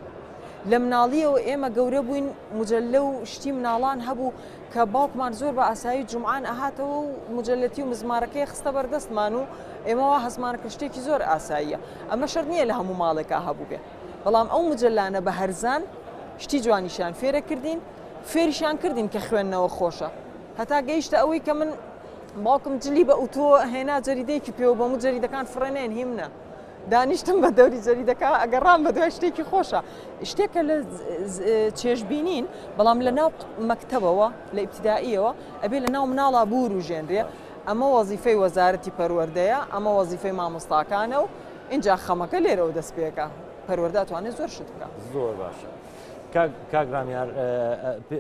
لە مناڵیەوە ئێمە گەورە بووین مجللە و شتی مناڵان هەبوو کە باوکمان زۆر بە ئاسایی جومعان ئەهاتەوە و مجلەتی و مزمارەکەی خستە بەردەستمان و ئێمەوە هەزمانەکە شتێکی زۆر ئاساییە ئەمە شەر نییە لە هەموو ماڵێکا هەبوو بێ بەڵام ئەو مجللانە بە هەرزان شتی جوانیشیان فێرە کردین فێریشان کردین کە خوێندنەوە خۆشە هەتا گەیشتە ئەوەی کە من باوکم جلی بە ئوتۆ هێنا جەریدەیەکی پێوە بەمو جەریدەکان فڕێنێن هیمنە دانیشتم بە دەوری جەریدەکە ئەگەڕام بە دوای شتێکی خۆشە شتێکە لە چێژبینین بەڵام لە ناو مەکتەبەوە لە ئیبتیدائیەوە ئەبێ لە ناو مناڵا بور و ژێنرێ ئەمە وەزیفەی وەزارەتی پەروەردەیە ئەمە وەزیفەی مامۆستاکانە و اینجا خەمەکە لێرەوە دەست پێکە پەروەردە توانێت زۆر شت بکە زۆر باشە کاگرامیار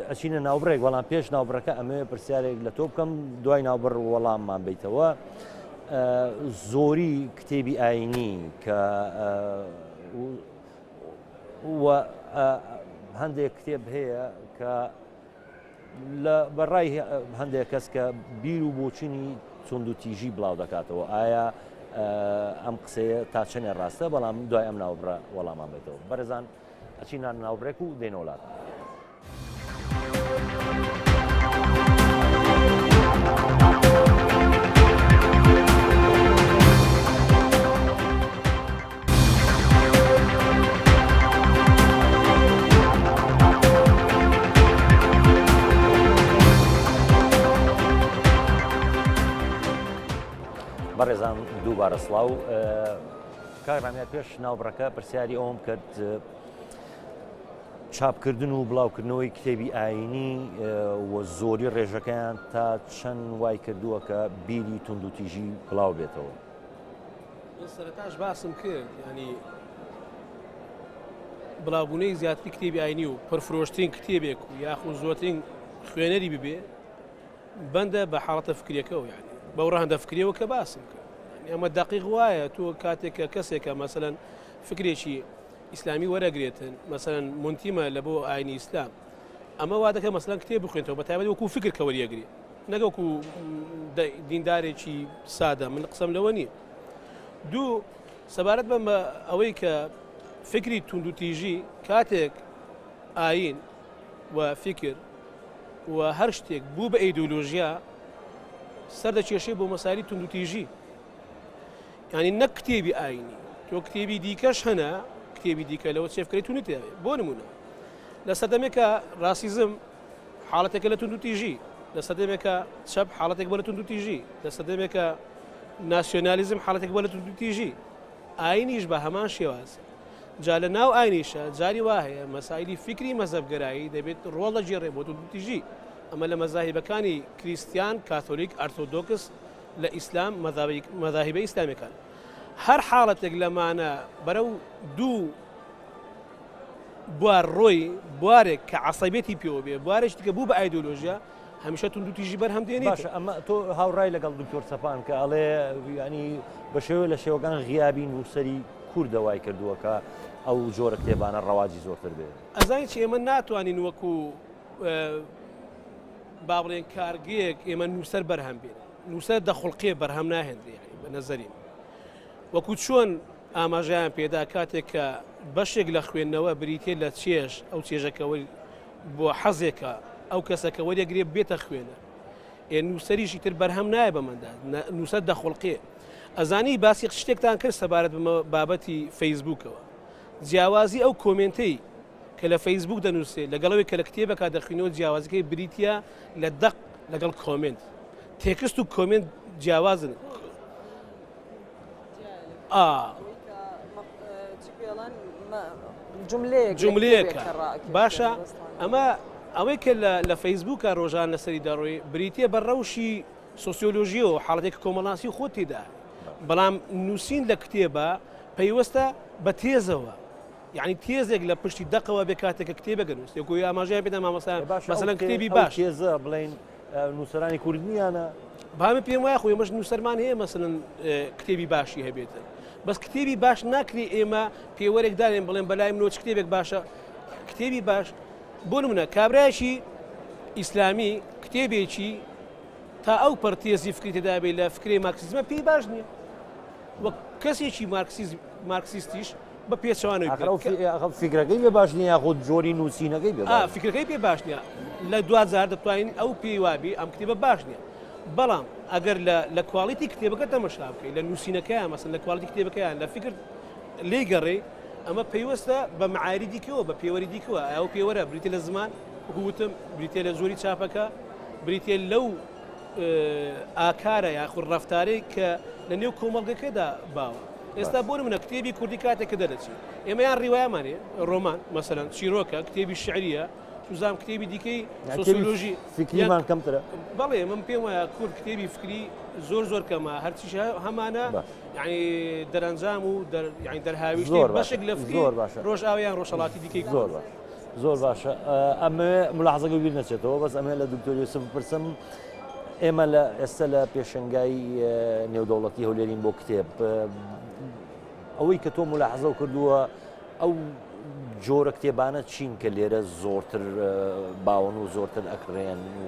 ئەچینە ناوبڕێک وەڵام پێش ناوبڕەکە ئەمێ پرسیارێک لە تۆ بکەم دوای ناوبڕ وەڵاممان بیتەوە زۆری کتێبی ئاینی کە هەندێک کتێب هەیە کە لە بەڕای هەندێک کەس کە بیر و بۆچینی چۆند و تیژی بڵاو دەکاتەوە ئایا ئەم قسەیە تا چەنێ ڕاستە بەڵام دوای ئەم ناوبڕە وەڵامان بێتەوە بەرەزان ئەچینان ناوبڕێک و دێنەوەڵات بەڕێزان دووبارە سڵاو کاغرامیار پێش ناوبڕەکە پرسیاری ئەوم کرد چاپکردن و بڵاوکردنەوەی کتێبی ئاینی و زۆری ڕێژەکەیان تا چەند وای کردووە کە بیری تونند و تیژی بڵاو بێتەوە سەرەتاش باسم کرد ینی بڵاوبوونەی زیاتری کتێبی ئاینی و پرفرۆشترین کتێبێک و یاخود زۆرترین خوێنەری ببێ بەندە بە حاڵەتە فکریەکەەوە یعنی بەو ڕەهەندە فکریەوە کە باسم کرد ئەمە دقیق وایە تۆ کاتێکە کەسێکە مەسەلەن فکرێکی ئیسلامی وەرەگرێتن مەسەلەن منتیمە لە بۆ ئاینی ئیسلام ئەمە وا دەکە مەسەلەن کتێب بخوێنەوە بەتایبەت وەکو فکر کە وەریەگرێت نەگەوەکو دیندارێکی سادە من قسەم لەوە نییە دوو سەبارەت بە ئەوەی کە فکری تونند و تیژی کاتێک ئاین و فکر و هەر شتێک بوو بە ئەیدۆلۆژیا سەردەکێشەی بۆ مەساری تونند و تیژی ینی نەک کتێبی ئاینی تۆ کتێبی دیکەش هەنا کتێبی دیکە لەوە چێفکەی تونێت بۆ نمونە لە سەردەمێکە ڕاسیزم حاڵەتێکە لە تونند و تیژی لە سەردەمێکە چەپ حاڵەتێک بۆ لە تونند و تیژی لە سەردەمێکە ناسیۆنالیزم حاڵەتێک بۆ لە تونند و تیژی ئاینیش بە هەمان شێواز جا لە ناو ئاینیشە جاری وا هەیە مەسایلی فکری مەزەبگەرایی دەبێت ڕۆڵە جێڕێ بۆ تونند و تیژی ئەمە لە مەزاهیبەکانی کریستیان کاتۆلیک ئەرتۆدۆکس لە ئیسلام مەذاهیبە ئیسلامیەکان هەر حاڵەتێک لەمانە بەرەو دوو بوار ڕۆی بوارێک کە عەسەبێتی پێوە بێ بوارێک دیکە بوو بە ئایدۆلۆژیا هەمیشە تونند و تیژی بەرهەم دێنێت باشە ئەمە تۆ هاوڕای لەگەڵ دکتۆر سەپان کە ئەڵێ ینی بە شێوە لە شێوەکان غیابی نووسەری کوردەوای کردووە کە ئەو جۆرە کتێبانە ڕەواجی زۆرتر بێت ئەزانی چی ئێمە ناتوانین وەکو با بڵێن کارگەیەک ئێمە نووسەر بەرهەم بێت نووسەر دەخڵقێ بەرهەم ناهێنرێ بە نەزەریم وەکو چۆن ئاماژیان پێدا کاتێک کە بەشێک لە خوێندنەوە بریتێ لە چێژ ئەو چێژەکەەوەی بۆ حەزێکە ئەو کەسەکە وەرێگرێ بێتە خوێنە نووسەریشی تر بەرهەم نایە بەمەدا نووسەر دەخڵقێ ئەزانی باسی شتێکتان کرد سەبارەت بابەتی فەیسبووکەوە جیاوازی ئەو کۆمنتەی کە لە فەیسبوک دەنووسێت لەگەڵەوەی کە لە کتێبەکە دەخوێنەوە جیاوازەکەی بریتە لە دەق لەگەڵ کۆمنت تێکست و کۆمنت جیاوازن جملەیەکە باشە ئەمە ئەوەی کە لە فەیسبوکە ڕۆژان لەسەری دەڕۆی بریتە بە ڕەوشی سۆسیۆلۆژیەوە حاڵەتێک کۆمەڵانسی خۆت تێدا بەڵام نووسین لە کتێبە پەیوەستە بە تێزەوە یعنی تێزێک لە پشتی دەقەوە بێ کاتێکە کتێبە گەنووس یەکۆی ئاماژیان پێدا مامۆستا مەسەلەن کتێبی باش تێزە بڵێن نووسەرانی کوردنیانە بامە پێم وایە خۆی ئێمەش نووسەرمان هەیە مەسەلەن کتێبی باشی هەبێتە بەس کتێبی باش ناکری ئێمە پێوەرێک دارێن بڵێن بەلای منۆ چ کتێبێک باشە کتێبی باش بۆ نمونە کابرایشی ئیسلامی کتێبێکی تا ئەو پەرتێزی فکری تێدا بێت لە فکری مارکسیزمە پێی باش نییە وە کەسێکی مارکسیستیش بە پێچوانەوەی فکرەکەی بێ باش نییە خۆ جۆری نووسینەکەی بێ فکرەکەی پێ باش نییە لە 2000 دەتوانین ئەو پێی وابی ئەم کتێبە باش نییە بەڵام ئەگەر لە کواڵیتی کتێبەکە تەمەشا بکەیت لە نووسینەکەیان مەسەن لە کواڵیتی کتێبەکەیان لە فکر لێی گەڕێ ئەمە پێیوەستە بە معاری دیکەوە بە پێوەری دیکەوە ئەو پێوەرە بریتە لە زمان وتم بریتێ لە زۆری چاپەکە بریتێ لەو ئاکارە یاخود ڕفتارەی کە لە نێو کۆمەڵگەکەدا باوە ئێستا بۆ منە کتێبی کوردی کاتێککە دەدەچێت ئێمە یان ڕیوایمانێ ڕۆمان مەسەرەن چیرۆکە کتێبی شعریە سوزام کتێبی دیکەی سۆسیۆلۆژی فکریمان کەمترە بەڵێ من پێم وایە کورد کتێبی فکری زۆر کەمە هەرچی هەمانە یعنی دەرەنجام و دەرهاویشتی بەشێک لە فکری ڕۆژ ئاویان ڕۆژهڵاتی دیکەی زۆر باشە ئەمە ملاحزەکە بیر نەچێتەوە بەس ئەمە لە دکتۆر یوسف بپرسم ئێمە لە ئێستا لە پێشنگای نێودەوڵەتی هەولێرین بۆ کتێب ئەوەی کە تۆ ملاحزە و کردووە ئەو جۆرە کتێبانە چین کە لێرە زۆرتر باون و زۆرتر ئەکڕێن و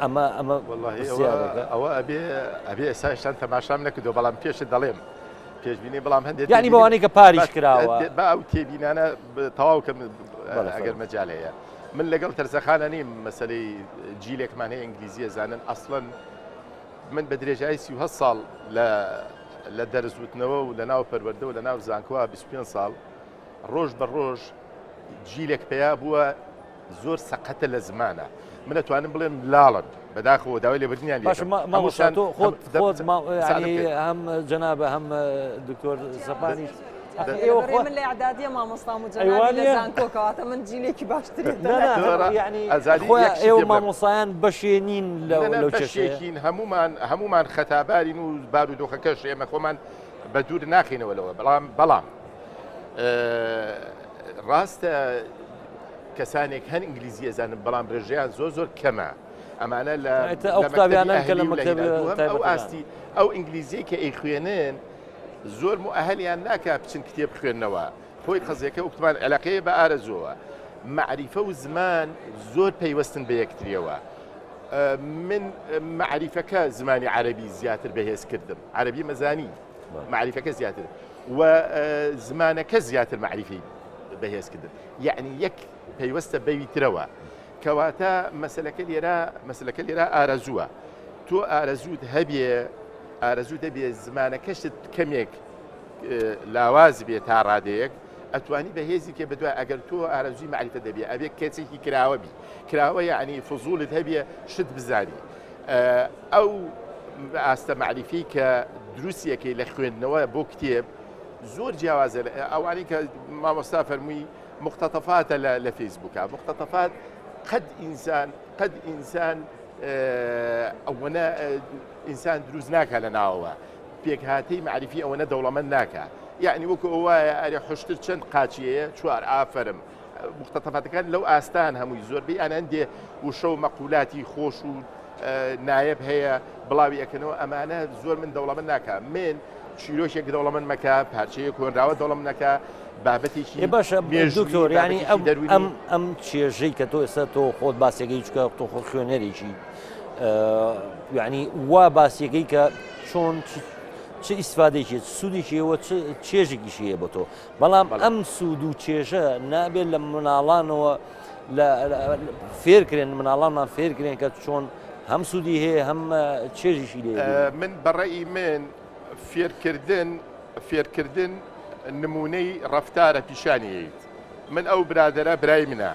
ئەمە ئەوە ئەبێ ئێستاشتان تەماشام نەکردو بەڵام پێشت دەڵێم پێشبینی بەڵام هەندێک یعنی بەوانەی کە پاریش کراوە بە ئەو تێبینانە تەواوکەم ئەگەر مەجالەیە من لەگەڵ تەرزەخانە نیم مەسلەی جیلێکمان هەیە ئینگلیزیە زانن ئەسڵەن من بە درێژایی 37 ساڵ لە دەرزوتنەوە و لە ناو پەروەردە و لە ناو زانکۆوە 25 ساڵ ڕۆژ بە ڕۆژ جیلێک پێیا بووە زۆر سەقەتە لە زمانە من ئەتوانم بڵێم لاڵن بەداخەوە داوای لێبوردنیان خۆت هەم جەنابە هەم دکتۆر سەپانیش من لە عدادیە مامۆستام و جەنابی لە زانکۆکەواتە من جیلێکی باشترێت ئێوە مامۆسایان بەشێنین لەو چێشێکین هەمومان خەتابارین و بارودۆخەکەش ئێمە خۆمان بە دوور ناخینەوە لەوە بەڵام ڕاستە کەسانێک هەن ئینگلیزی ئەزانن بەڵام ڕێژەیان زۆر کەمە ئەمانە لە ئەو ئاستی ئەو ئینگلیزی کە ئەی خوێنن زۆر ئەهلیان ناکە بچن کتێب خوێندنەوە خۆی قەزیەکە وتمان علاقەیە بە ئارەزووە معریفە و زمان زۆر پەیوەستن بە یەکتریەوە من معریفەکە زمانی عەربی زیاتر بەهێز کردم عەربی مەزانی معریفەکە زیاتر و زمانەکە زیاتر معریفی بەهێز کردن یعنی یەک پەیوەستە بەویترەوە کەواتە مەسلەکە لێرە ئارەزووە تۆ ئارەزووت هەبێ زمانەکەشت کەمێک لاواز بێت تا ڕادەیەک ئەتوانی بەهێزی کێ بەدوای ئەگەر تۆ ئارەزووی معریفە دەبێ ئەبێ کەسێکی کراوە بی کراوە یعنی فزوڵت هەبێ شت بزانی ئەو ئاستە معریفی کە دروستیەکەی لە خوێندنەوە بۆ کتێب زۆر جیاوازە ئەوانی کە مامۆستا فەرمووی مقتەطەفاتە لە فەیسبووکە مقتەطەفات قەد ئینسان ئەوەنە ئینسان دروست ناکە لە ناوەوە پێکهاتەی معریفی ئەوەنە دەوڵەمەند ناکە یعنی وەکو ئەوایە ئەرێ خوشتر چەند قاچیەیە چوار ئافرم مقتەطەفاتەکان لەو ئاستان هەمووی زۆربەی ئەن هەندێ وشە و مەقولاتی خۆش و نایب هەیە بڵاوی ئەەکەنەوە ئەمانە زۆر من دەوڵەمەند ناکە من چیرۆشێک دەوڵەمەند مەکە پارچەیە کۆنراوە دەوڵەمەند نەکە بابەتێکی باشە دکتۆر ینی ئەم چێژەی کە تۆ ئێستا تۆ خۆت باسیەکەی چکە تۆ خۆ خوێنەرێکی یعنی وا باسیەکەی کە چۆن چه ئیسفادێکی سوودێکیەوە چێژێکیشیە بۆ تۆ بەڵام ئەم سوود و چێژە نابێت لە مناڵانەوە فێرکرێن مناڵانمان فێرکرێن کە چۆن هەم سوودی هەیە هەم چێژیشی لێ من بەڕێی من فێرکردن نمونەی ڕەفتارە پیشانییت من ئەو برادەرە برای منە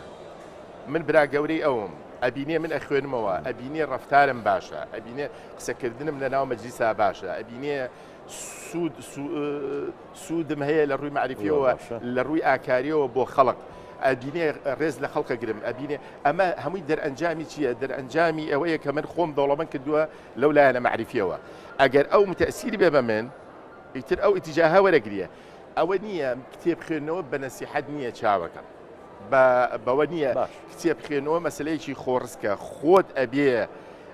من برا گەورەی ئەوم ئەبینێ من ئەخوێنمەوە ئەبینێ ڕەفتارم باشە ئەبینێ قسەکردنم لە ناو مەجلیسا باشە ئەبینێ سوودم هەیە لە ڕووی معریفیەوە لە ڕووی ئاکاریەوە بۆ خەڵک ئەبینێ ڕێز لە خەڵکە گرم ئەبینێ ئەمە هەمووی دەرئەنجامی چییە دەرئەنجامی ئەوەیە کە من خۆم دەوڵەمەند کردووە لەو لایەنە معریفیەوە ئەگەر ئەو متەئسیری بێ بە من ئیتر ئەو ئیتیجاها وەرەگریە ئەوە نییە کتێب خوێندنەوە بە نەسیحەت نییە چاوەکەم بەوە نییە کتێب خوێندنەوە مەسلەیەکی خۆڕسکە خۆت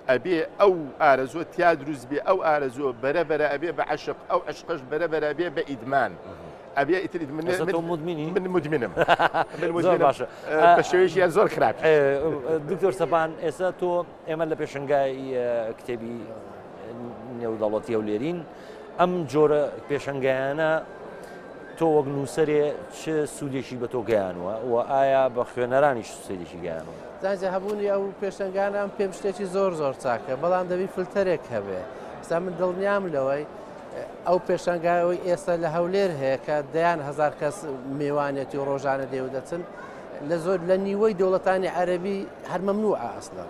ئەبێ ئەو ئارەزۆ تیا دروست بێ ئەو ئارەزۆ بەرەبەرە ئەبێ بە عەشق ئەو عەشقەش بەرەبەرە بێ بە ئیدمان ئەبێ ئیتر من مدمنم بە شێوەیەکیان زۆر خراپ دکتۆر سەپان ئێستا تۆ ئێمە لە پێشنگای کتێبی نێودەوڵەتی هەولێرین ئەم جۆرە پێشنگایانە تۆ وەک نووسەرێ چه سوودێکی بە تۆ گەیانوە و ئایا بە خوێنەرانیش سوودێکی گەیانوە زانجە هەبوونی ئەو پێشنگانە ئەم پێم شتێکی زۆر چاکە بەڵام دەبی فلتەرێک هەبێ ئێستا من دڵنیام لەوەی ئەو پێشنگاوی ئێستا لە هەولێر هەیە کە دەیان هزار کەس میوانێتی و ڕۆژانە دێو دەچن لە زۆر لە نیوەی دەوڵەتانی عەرەبی هەر مەمنوعە ئەسڵا.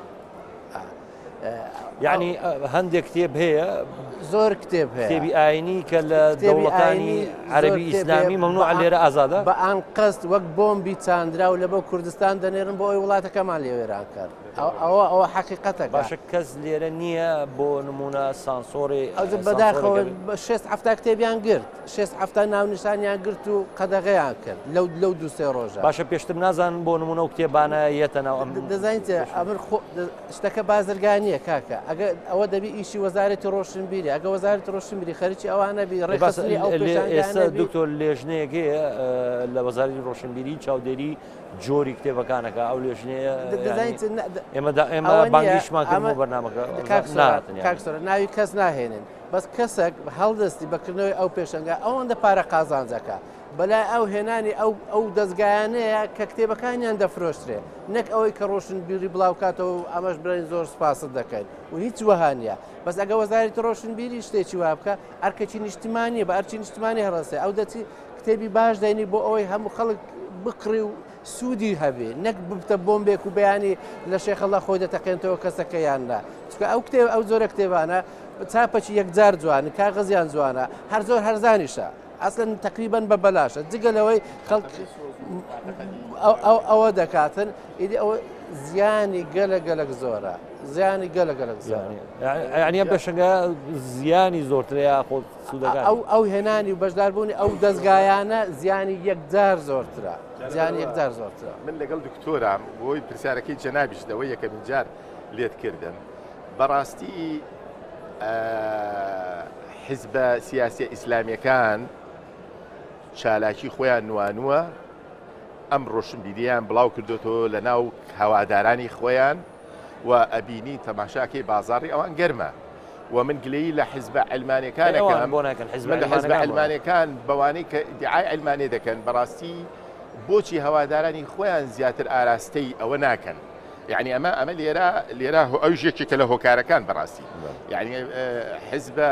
یعنی هەندێک کتێب هەیە زۆر کتێب هەیە کتێبی ئاینی کە لە دەوڵەتانی عەرەبی ئیسلامی مەمنوع لێرە ئازادە بە ئان قەست وەک بۆمبی چاندرا و لە بۆ کوردستان دەنێرن بۆ ئەوی وڵاتەکەمان لێوێران کرد. ئەوە حقیقەتە باشە کەس لێرە نییە بۆ نمونە سانسۆری بەداخەوە 6 کتێبیان گرت 6 ناونیشانیان گرت و قەدەغەیان کرد لەو دوسێ ڕۆژە. باشە پێشتر نازان بۆ نمونە و کتێبانە یەتەنەوە دەزانیت ئەمر شتەکە بازرگانیە کاکە ئەگە ئەوە دەبی ئیشی وەزارەتی ڕۆشنبیری ئەگە وەزارەتی ڕۆشنبیری خەریکی ئەوانە بی ڕێخستنی ئەو ئێستا دکتۆر لێژنەیەکەیە لە وەزارەتی ڕۆشنبیری چاودێری جۆری کتێبەکانەکە ئەو لێژنەیە ئێمە بانگیشمان کرد بۆ بەرنامەکە کاکسۆرە ناوی کەس ناهێنن بەس کەسێک هەڵدەستی بەکردنەوەی ئەو پێشەنگە ئەوەندە پارە قازانجەکە بەلای ئەو هێنانی ئەو دەستگایانەیە کە کتێبەکانیان دەفرۆشترێ نەک ئەوەی کە ڕۆشنبیری بڵاوکاتەوە ئەمەش برین زۆر سپاست دەکەین و هیچ وەهانە بەس ئەگە وەزارەتی ڕۆشنبیری شتێکی وا بکە ئەرکەکی نیشتیمانی بە ئەرچی نیشتیمانی هەڕەسێ ئەو دەچی کتێبی باش دەینی بۆ ئەوەی هەموو خەڵک بقڕی و سوودی هەبێ نەک ببتە بۆمبێک و بەیانی لە شێخەڵە خۆی دەتەقێنەوە کەسەکەیاندا چکە ئەو کتێب ئەو زۆرە کتێبانە چاپەکی یەکجار جوانە کاغەزیان جوانە هەر زۆر هەرزانیشە ئەسڵەن تقریبان بە بەلاشە جگە لەوەی خەڵک ئەوە دەکاتن ئیدی ئەوە زیانی گەلە زۆرە زیانی گەلە زۆرە یعنی پێشەنگە زیانی زۆرترەیە خۆ سوودەکان ئەو هێنانی و بەشداربوونی ئەو دەستگایانە زیانی یەکجار زۆرترە زیانی یەکجار زۆرترە. من لەگەڵ دکتۆرام بۆی پرسیارەکەی جەنابیش دەوەی یەکەمین جار لێت کردن بەڕاستی حیزبە سیاسی ئیسلامیەکان چالاکی خۆیان نوانووە ئەم ڕۆشنبیریان بڵاو کردوەوە لە ناو هەوادارانی خۆیان و ئەبینی تەماشاکەی بازاڕی ئەوان گەرمە و من گلەیی لە حیزبە ئەلمانیەکانەکەم من لە حیزبە ئەلمانیەکان بەوانەی کە ئیدعای ئەلمانیە دەکەن بەڕاستی بۆچی هەوادارانی خۆیان زیاتر ئاراستەی ئەوە ناکەن یعنی ئەمە لێرە ئەو ژێکی کە لە هۆکارەکان بەڕاستی یعنی حیزبە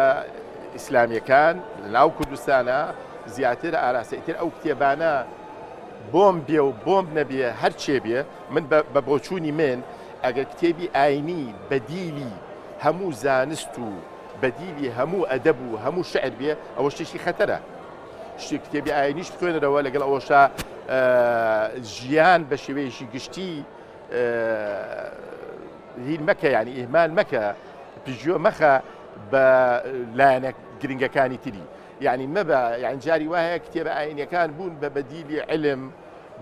ئیسلامیەکان لە ناو کوردستانە زیاتر ئاراستەیتر ئەو کتێبانە بۆم بێ و بۆم نەبێ هەر چێ بێ من بە بۆچوونی من ئەگەر کتێبی ئاینی بەدیلی هەموو زانست و بەدیلی هەموو ئەدەب و هەموو شعر بێ ئەوە شتێکی خەتەرە شتی کتێبی ئاینیش بخوێنەرەوە لەگەڵ ئەوەشە ژیان بە شێوەیەکی گشتی هین مەکە ینی ئیهمال مەکە پژۆ مەخە بە لایەنە گرنگەکانی تری یعنی مەبە یان جاری وایە کتێبە ئاینیەکان بوون بە بەدیلی علم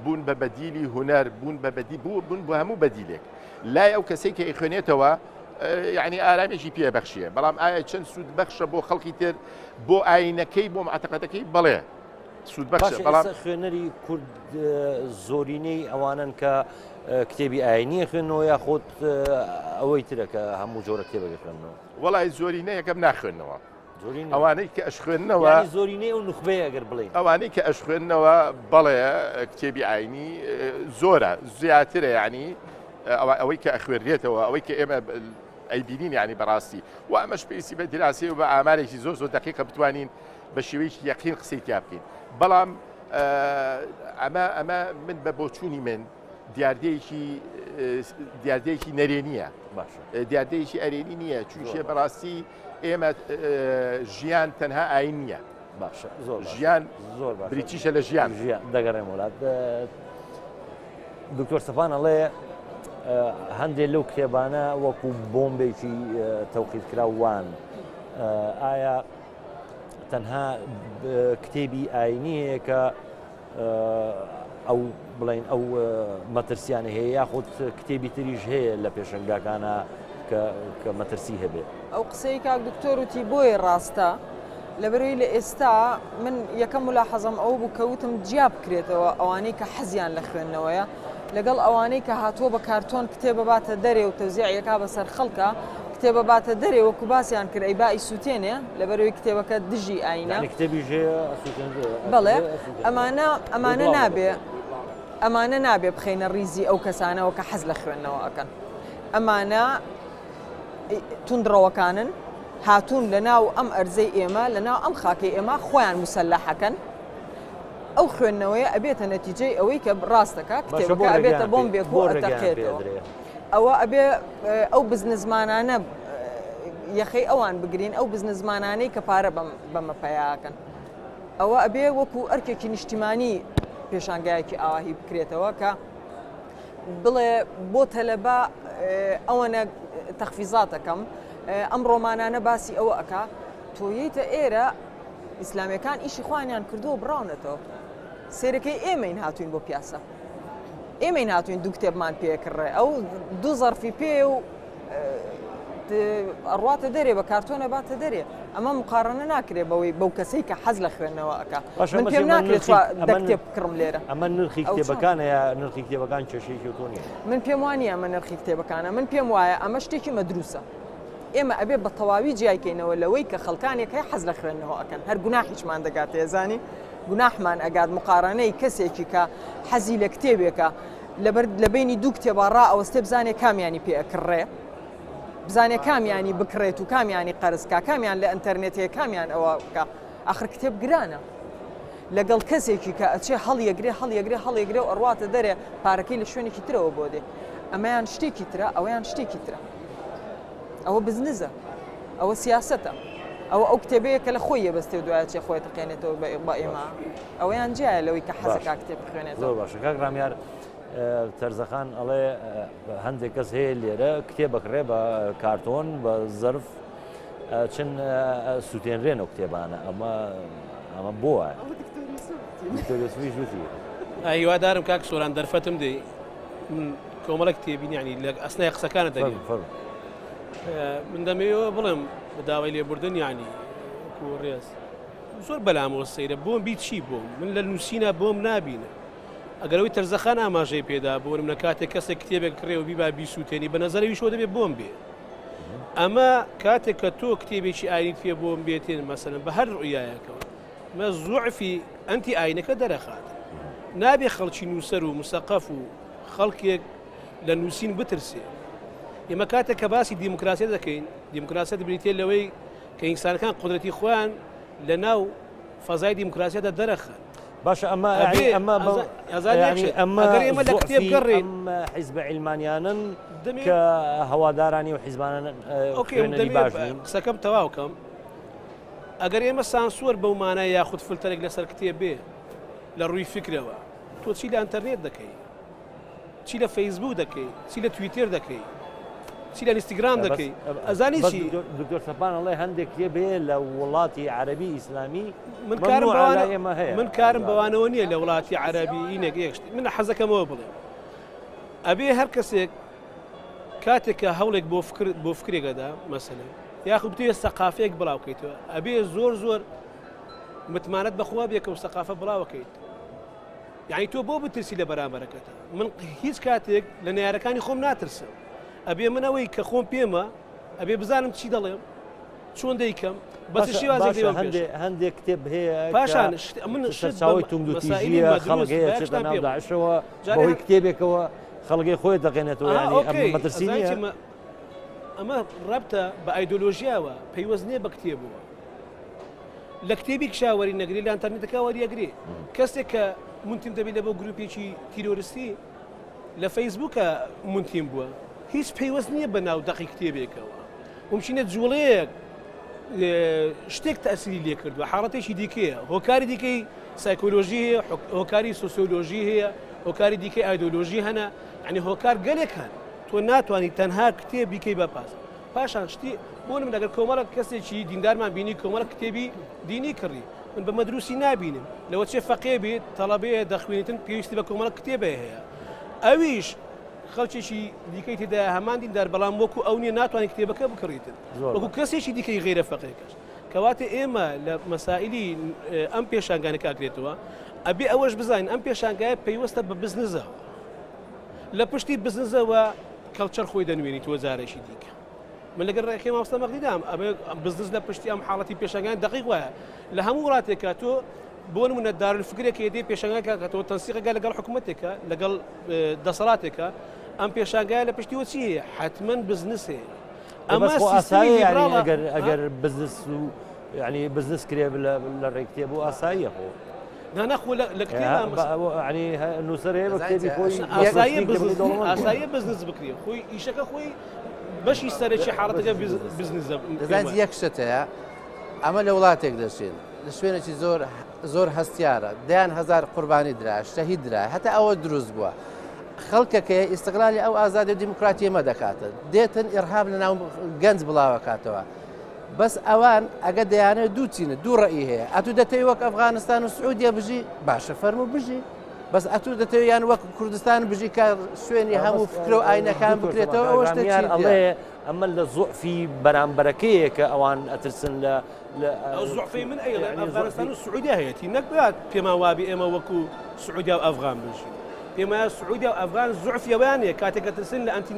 بوون بە بەدیلی هونەر بوون بوون بۆ هەموو بەدیلێک لای ئەو کەسێک کە ئیخوێنێتەوە یعنی ئارامێکی پێبەخشیە بەڵام ئایا چەند سوود بەخشە بۆ خەڵکی تر بۆ ئاینەکەی بۆ معتەقەتەکەی بەڵێ سوود بەخشە بەڵام خوێنەری کورد زۆرینەی ئەوانن کە کتێبی ئاینیە خوێنەوە یا خۆت ئەوەی ترە کە هەموو جۆرە کتێبەکە خوێنەوە وەڵای زۆرینە یەکەم ناخوێنەوە ئەوانەی کە ئەش خوێندنەوە زۆرینەی و نخبەیە ئەگەر بڵێن ئەوانەی کە ئەش خوێندنەوە بەڵێ کتێبی ئاینی زۆرە زیاترە یعنی ئەوەی کە ئەخوێنرێتەوە ئەوەی کە ئێمە ئەیبینین ینی بەڕاستی و ئەمەش پێویستی بە دیراسی و بە ئامارێکی زۆر دقیقە بتوانین بە شێوەیەکی یەقین قسەی تیا بکەین بەڵام ئەمە من بە بۆچوونی من دیاردەیەکی نەرێنیە دیاردەیەکی ئەرێنی نییە چونشێ بەڕاستی ئێمە ژیان تەنها ئاین نییە باشە زۆر ژیان زۆر بریتیشە لە ژیان دەگەڕێم وڵات دکتۆر سەفان ئەڵێ هەندێک لەو کتێبانە وەکو بۆمبێکی تەوقیفکراوان ئایا تەنها کتێبی ئاینیەیە کە ئەو بڵین ئەو مەترسیانە هەیە یاخود کتێبی تریش هەیە لە پێشنگاکانە کە مەترسی هەبێت ئەو قسەی کاک دکتۆر وتی بۆیە ڕاستە لەبەرەوەی لە ئێستا من یەکەم ملاحەزەم ئەو بوو کەوتم جیا بکرێتەوە ئەوانەی کە حەزیان لە خوێندنەوەیە لەگەڵ ئەوانەی کە هاتووە بە کارتۆن کتێبە باتە دەرێ و تەوزیعەکە بەسەر خەڵکە کتێبە باتە دەرێ وەکو باسییان کرد ئەی بائی سووتێنێ لەبەرەوەی کتێبەکە دژی ئاینە بەڵێ ئەمانە نابێ بخەینە ریزی ئەو کەسانەوە کە حەز لە خوێندنەوە ئەکەن ئەمانە توندڕەوەکانن هاتوون لە ناو ئەم ئەرزەی ئێمە لە ناو ئەم خاکەی ئێمە خۆیان مسلحەکەن ئەو خوێندنەوەی ئەبێتە نەتیجەی ئەوەی کە ڕاستەکە کتێبەکە ئەبێتە بۆمبێک و ئەتەقێتەوە ئەوە ئەبێ ئەو بزنسمانانە یەخەی ئەوان بگرین ئەو بزنسمانانەی کە پارە بەمە پەیاکەن ئەوە ئەبێ وەکو ئەرکێکی نیشتیمانی پێشانگایەکی ئاواهی بکرێتەوە کە بڵێ بۆ تەلەبە ئەوەنە تەخفیزاتەکەم ئەم ڕۆمانانە باسی ئەوە ئەکا تۆیتە ئێرە ئیسلامیەکان ئیشی خوانیان کردووە بڕاونەتەوە سێرەکەی ئێمەین هاتوین بۆ پیاسە ئێمەین هاتوین دوو کتێبمان پێکڕێ ئەو دوو زەرفی پێ و ئەڕواتە دەرێ بە کارتۆنە باتە دەرێ ئەمە مقارنە ناکرێ بەوەی بەو کەسەی کە حەز لە خوێندنەوە ئەکا من پێم ناکرێت کتێب بکڕم لێرە ئەمە نرخی کتێبەکانە یا نرخی کتێبەکان کێشەیەکی تۆنیە من پێم وانە ئەمە نرخی کتێبەکانە من پێم وایە ئەمە شتێکی مەدروسە ئێمە ئەبێ بە تەواوی جیایکەینەوە لەوەی کە خەڵکانێک هەیە حەز لە خوێندنەوە ئەکەن هەر گوناحیشمان دەگات ێزانی گوناحمان ئەگات مقارنەی کەسێکی کە حەزی لە کتێبێکە لە بینی دوو کتێبە ڕائەوەستێ بزانێ کامیانی پێئەکڕێ بزانێ کامیانی بکڕێت و کامیانی قەرزکا کامیان لە ئینتەرنێتەیە کامیان ئەوە بکە ئاخر کتێب گرانە لەگەڵ کەسێکی کە ئەچێ هەڵیەگرێ و ئەڕواتە دەرێ پارەکەی لە شوێنێکی ترەوە بۆ دێ ئەمەیان شتێکی ترە ئەویان شتێکی ترە ئەوە بزنزە ئەوە سیاسەتە ئەو کتێبەیە کە لە خۆی یەبەستێ و دوایە چێ خۆی تقێنێتەوە بە ئێمە ئەوەیان جیایە لەوەی کە حەزەکە کتێب بخوێنێتەوە زۆر باشە کاک ڕامیار تەرزەخان ئەڵێ هەندێک کەس هەیە لێرە کتێبەکڕێ بە کارتۆن بە زەرف چەند سووتێنرێنەوە کتێبانە ئەمە بۆ وایە هیوادارم کاک سۆران دەرفەتم دێ من کۆمەڵە کتێبین ینی لە ئەسنای قسەکانە دەری من دەمەوێت بڵێم بە داوای لێبوردن ینی ڕێز زۆر بەلامەوە سەیرە بۆم بیت چی بۆم من لە نووسینە بۆم نابینە ئەگەرەوەی تەرزەخان ئاماژەی پێدا بۆرم لە کاتێک کەسێک کتێبێک کڕێەوە بیبا بیسووتێنی بە نەزەرەوی شۆ دەبێت بۆم بێ ئەمە کاتێک کە تۆ کتێبێکی ئاینیت پێ بۆم بێتێن مەسەلەن بە هەر ڕوویایەکەوە مە زوعفی ئەنتی ئاینەکە دەرەخات نابێ خەڵکی نووسەر و مسەقەف و خەڵکێک لە نووسین بترسێ ئێمە کاتێک کە باسی دیموکراسی دەکەین دیموکراسی دەبریتێ لەوەی کە ئینسانەکان قودرەتی خۆیان لە ناو فەزای دیموکراسیەدا دەرەخات باشە ئەمە لە کتێب گەڕێن حیزب عیلمانیانن کە هەوادارانی و حیزبانە قسەکەم تەواوکەم ئەگەر ئێمە سانسۆر بەومانە یاخود فلتەرێک لەسەر کتێب بێ لە ڕووی فکرەوە تۆ چی لە ئەنتەرنێت دەکەی چی لە فەیسبوک دەکەی چی لە تویتر دەکەی چی لە ئینستاگرام دەکەی ئەزانی چی دکتۆر سەپان ئەڵێ هەندێک کتێبێ لە وڵاتی عەرەبی ئیسلامی من کارم بەوانەوە نییە لە وڵاتی عەرەبی ئینێک یەکشت من حەزەکەمەوە بڵێ ئەبێ هەر کەسێک کاتێک کە هەوڵێک بۆ فکرێکەدا مەسەلەن یاخود بتوێت سەقافەیەک بڵاوکەیتەوە ئەبێ زۆر متمانەت بەخوا بێکە و سەقافە بڵاوەکەیت یعنی تۆ بۆ بترسی لە بەرامبەرەکەتە من هیچ کاتێک لە نەیارەکانی خۆم ناترسم ئەبێ منەوەی کە خۆم پێمە ئەبێ بزانم چی دەڵێم چۆن دەیکەم بەچی هەندێک کتێب هەیە پاشان من چاوی توندوتیژیە خەڵگەیە چێتە ناو داعشەوە بەهۆی کتێبێکەوە خەڵگەی خۆی دەقێنێتەوە ینی مەترسی نییە ئەمە ڕەبتە بە ئایدۆلۆژیاوە پەیوەست نییە بە کتێبەوە لە کتێبی کشاوەری نەگری لە ئەنتەرنێتەکە وەریەگرێ کەسێک کە منتیم دەبێت لە بۆ گروپێکی تیرۆریستی لە فەیسبووکە منتیم بووە هیچ پەیوەست نییە بە ناو دەقی کتێبێکەوە ممچینە جوڵەیەک شتێک تەسیری لێ کردووە حاڵەتێکی دیکەیە هۆکاری دیکەی سایکۆلۆژی هەیە هۆکاری سۆسیۆلۆژی هەیە هۆکاری دیکەی ئایدۆلۆژی هەنە ینی هۆکار گەلێک هەن تۆ ناتوانانی تەنها کتێب بیکەی بەپاس پاشان شتی بۆ من ئەگەر کۆمەڵک کەسێکی دیندارمان بینی کۆمەڵک کتێبی دینی کڕی من بە مەدروسی نبینم لەوە چێ فەقێ بێت تەڵەبەیە دەخوێنیتن پێویستی بە کۆمەڵک کتێبە هەیە ئەویش خەڵکێکی دیکەی تێدا هەمان دیندار بەڵام وەکو ئەو نیە ناتوانانی کتێبەکە بکڕیتن وەکو کەسێکی دیکەی غیرە فەقێکەش کەواتە ئێمە لە مەسائلی ئەم پێشانگانە کاگرێتەوە ئەبێ ئەوەش بزانین ئەم پێشانگایە پەیوەستە بە بزنسەوە لە پشتی بزنسەوە کەڵچەر خۆی دەنوێنی تۆ جارێکی دیکە من لەگەر ڕێخی مامۆستا مەغدیدام ئەبێ بزنس لە پشتی ئەم حاڵەتی پێشانگان دقیق وایە لە هەموو وڵاتێکە تۆ بۆ نمونە دارالفکرێک دێ پێشانگای کاتەوە تەنسیقەکە لەگەڵ حکوومەتێکە لەگەڵ دەسەڵاتێکە ئەم پێشانگایە لە پشتیوە چی هەیە حتمما بزنس هەیە ئەمە ئاسایی لیبراڵە. ئەگەر بزنس و ینی بزنس کرێ لە ڕێکتێب و ئاساییە خۆ ناخۆ لە کتێبان ینی نووسەر هەیە بە کتێبی خۆی ئاساییە بزنس بکرێ خۆی ئیشەکە خۆی بەشی سەرەکی حاڵەتەکە بزنسە دەزانیت یەک شتەیە ئەمە لە وڵاتێک دەچێن لە شوێنێکی زۆر هەستیارە دەیان هزار قوربانی درا شەهید درا هەتا ئەوە دروست بووە خەڵکەکە ئیستقلالی ئەو ئازادی و دیموکراتی ئێمە دەکاتن دێتن ئێرهاب لە ناو گەنج بڵاوەکاتەوە بەس ئەوان ئەگە دەیانێت دوو چینە دوو ڕێی هەیە ئەتوو دەتەوی وەک ئەفغانستان و سعودیە بژی باشە فەرمو بژی بەس ئەتوو دەتەوێت یان وەک کوردستان بژی کە شوێنی هەموو فکرە و ئاینەکان بکرێتەوە ئەوە ئەڵێ ئەمە لە زوعفی بەرامبەرەکەیە کە ئەوان ئەترسن لە ئەو زوعفی من ئەیڵێ ئەفغانستان و سعودیا هەیەی نەکبات پێما وابی ئێمە وەکو سعودیا و ئەفغان بژی پێما سعودیا و ئەفغان زوعفیەوەیانەیە کاتێکە ترسن لە ئەنتی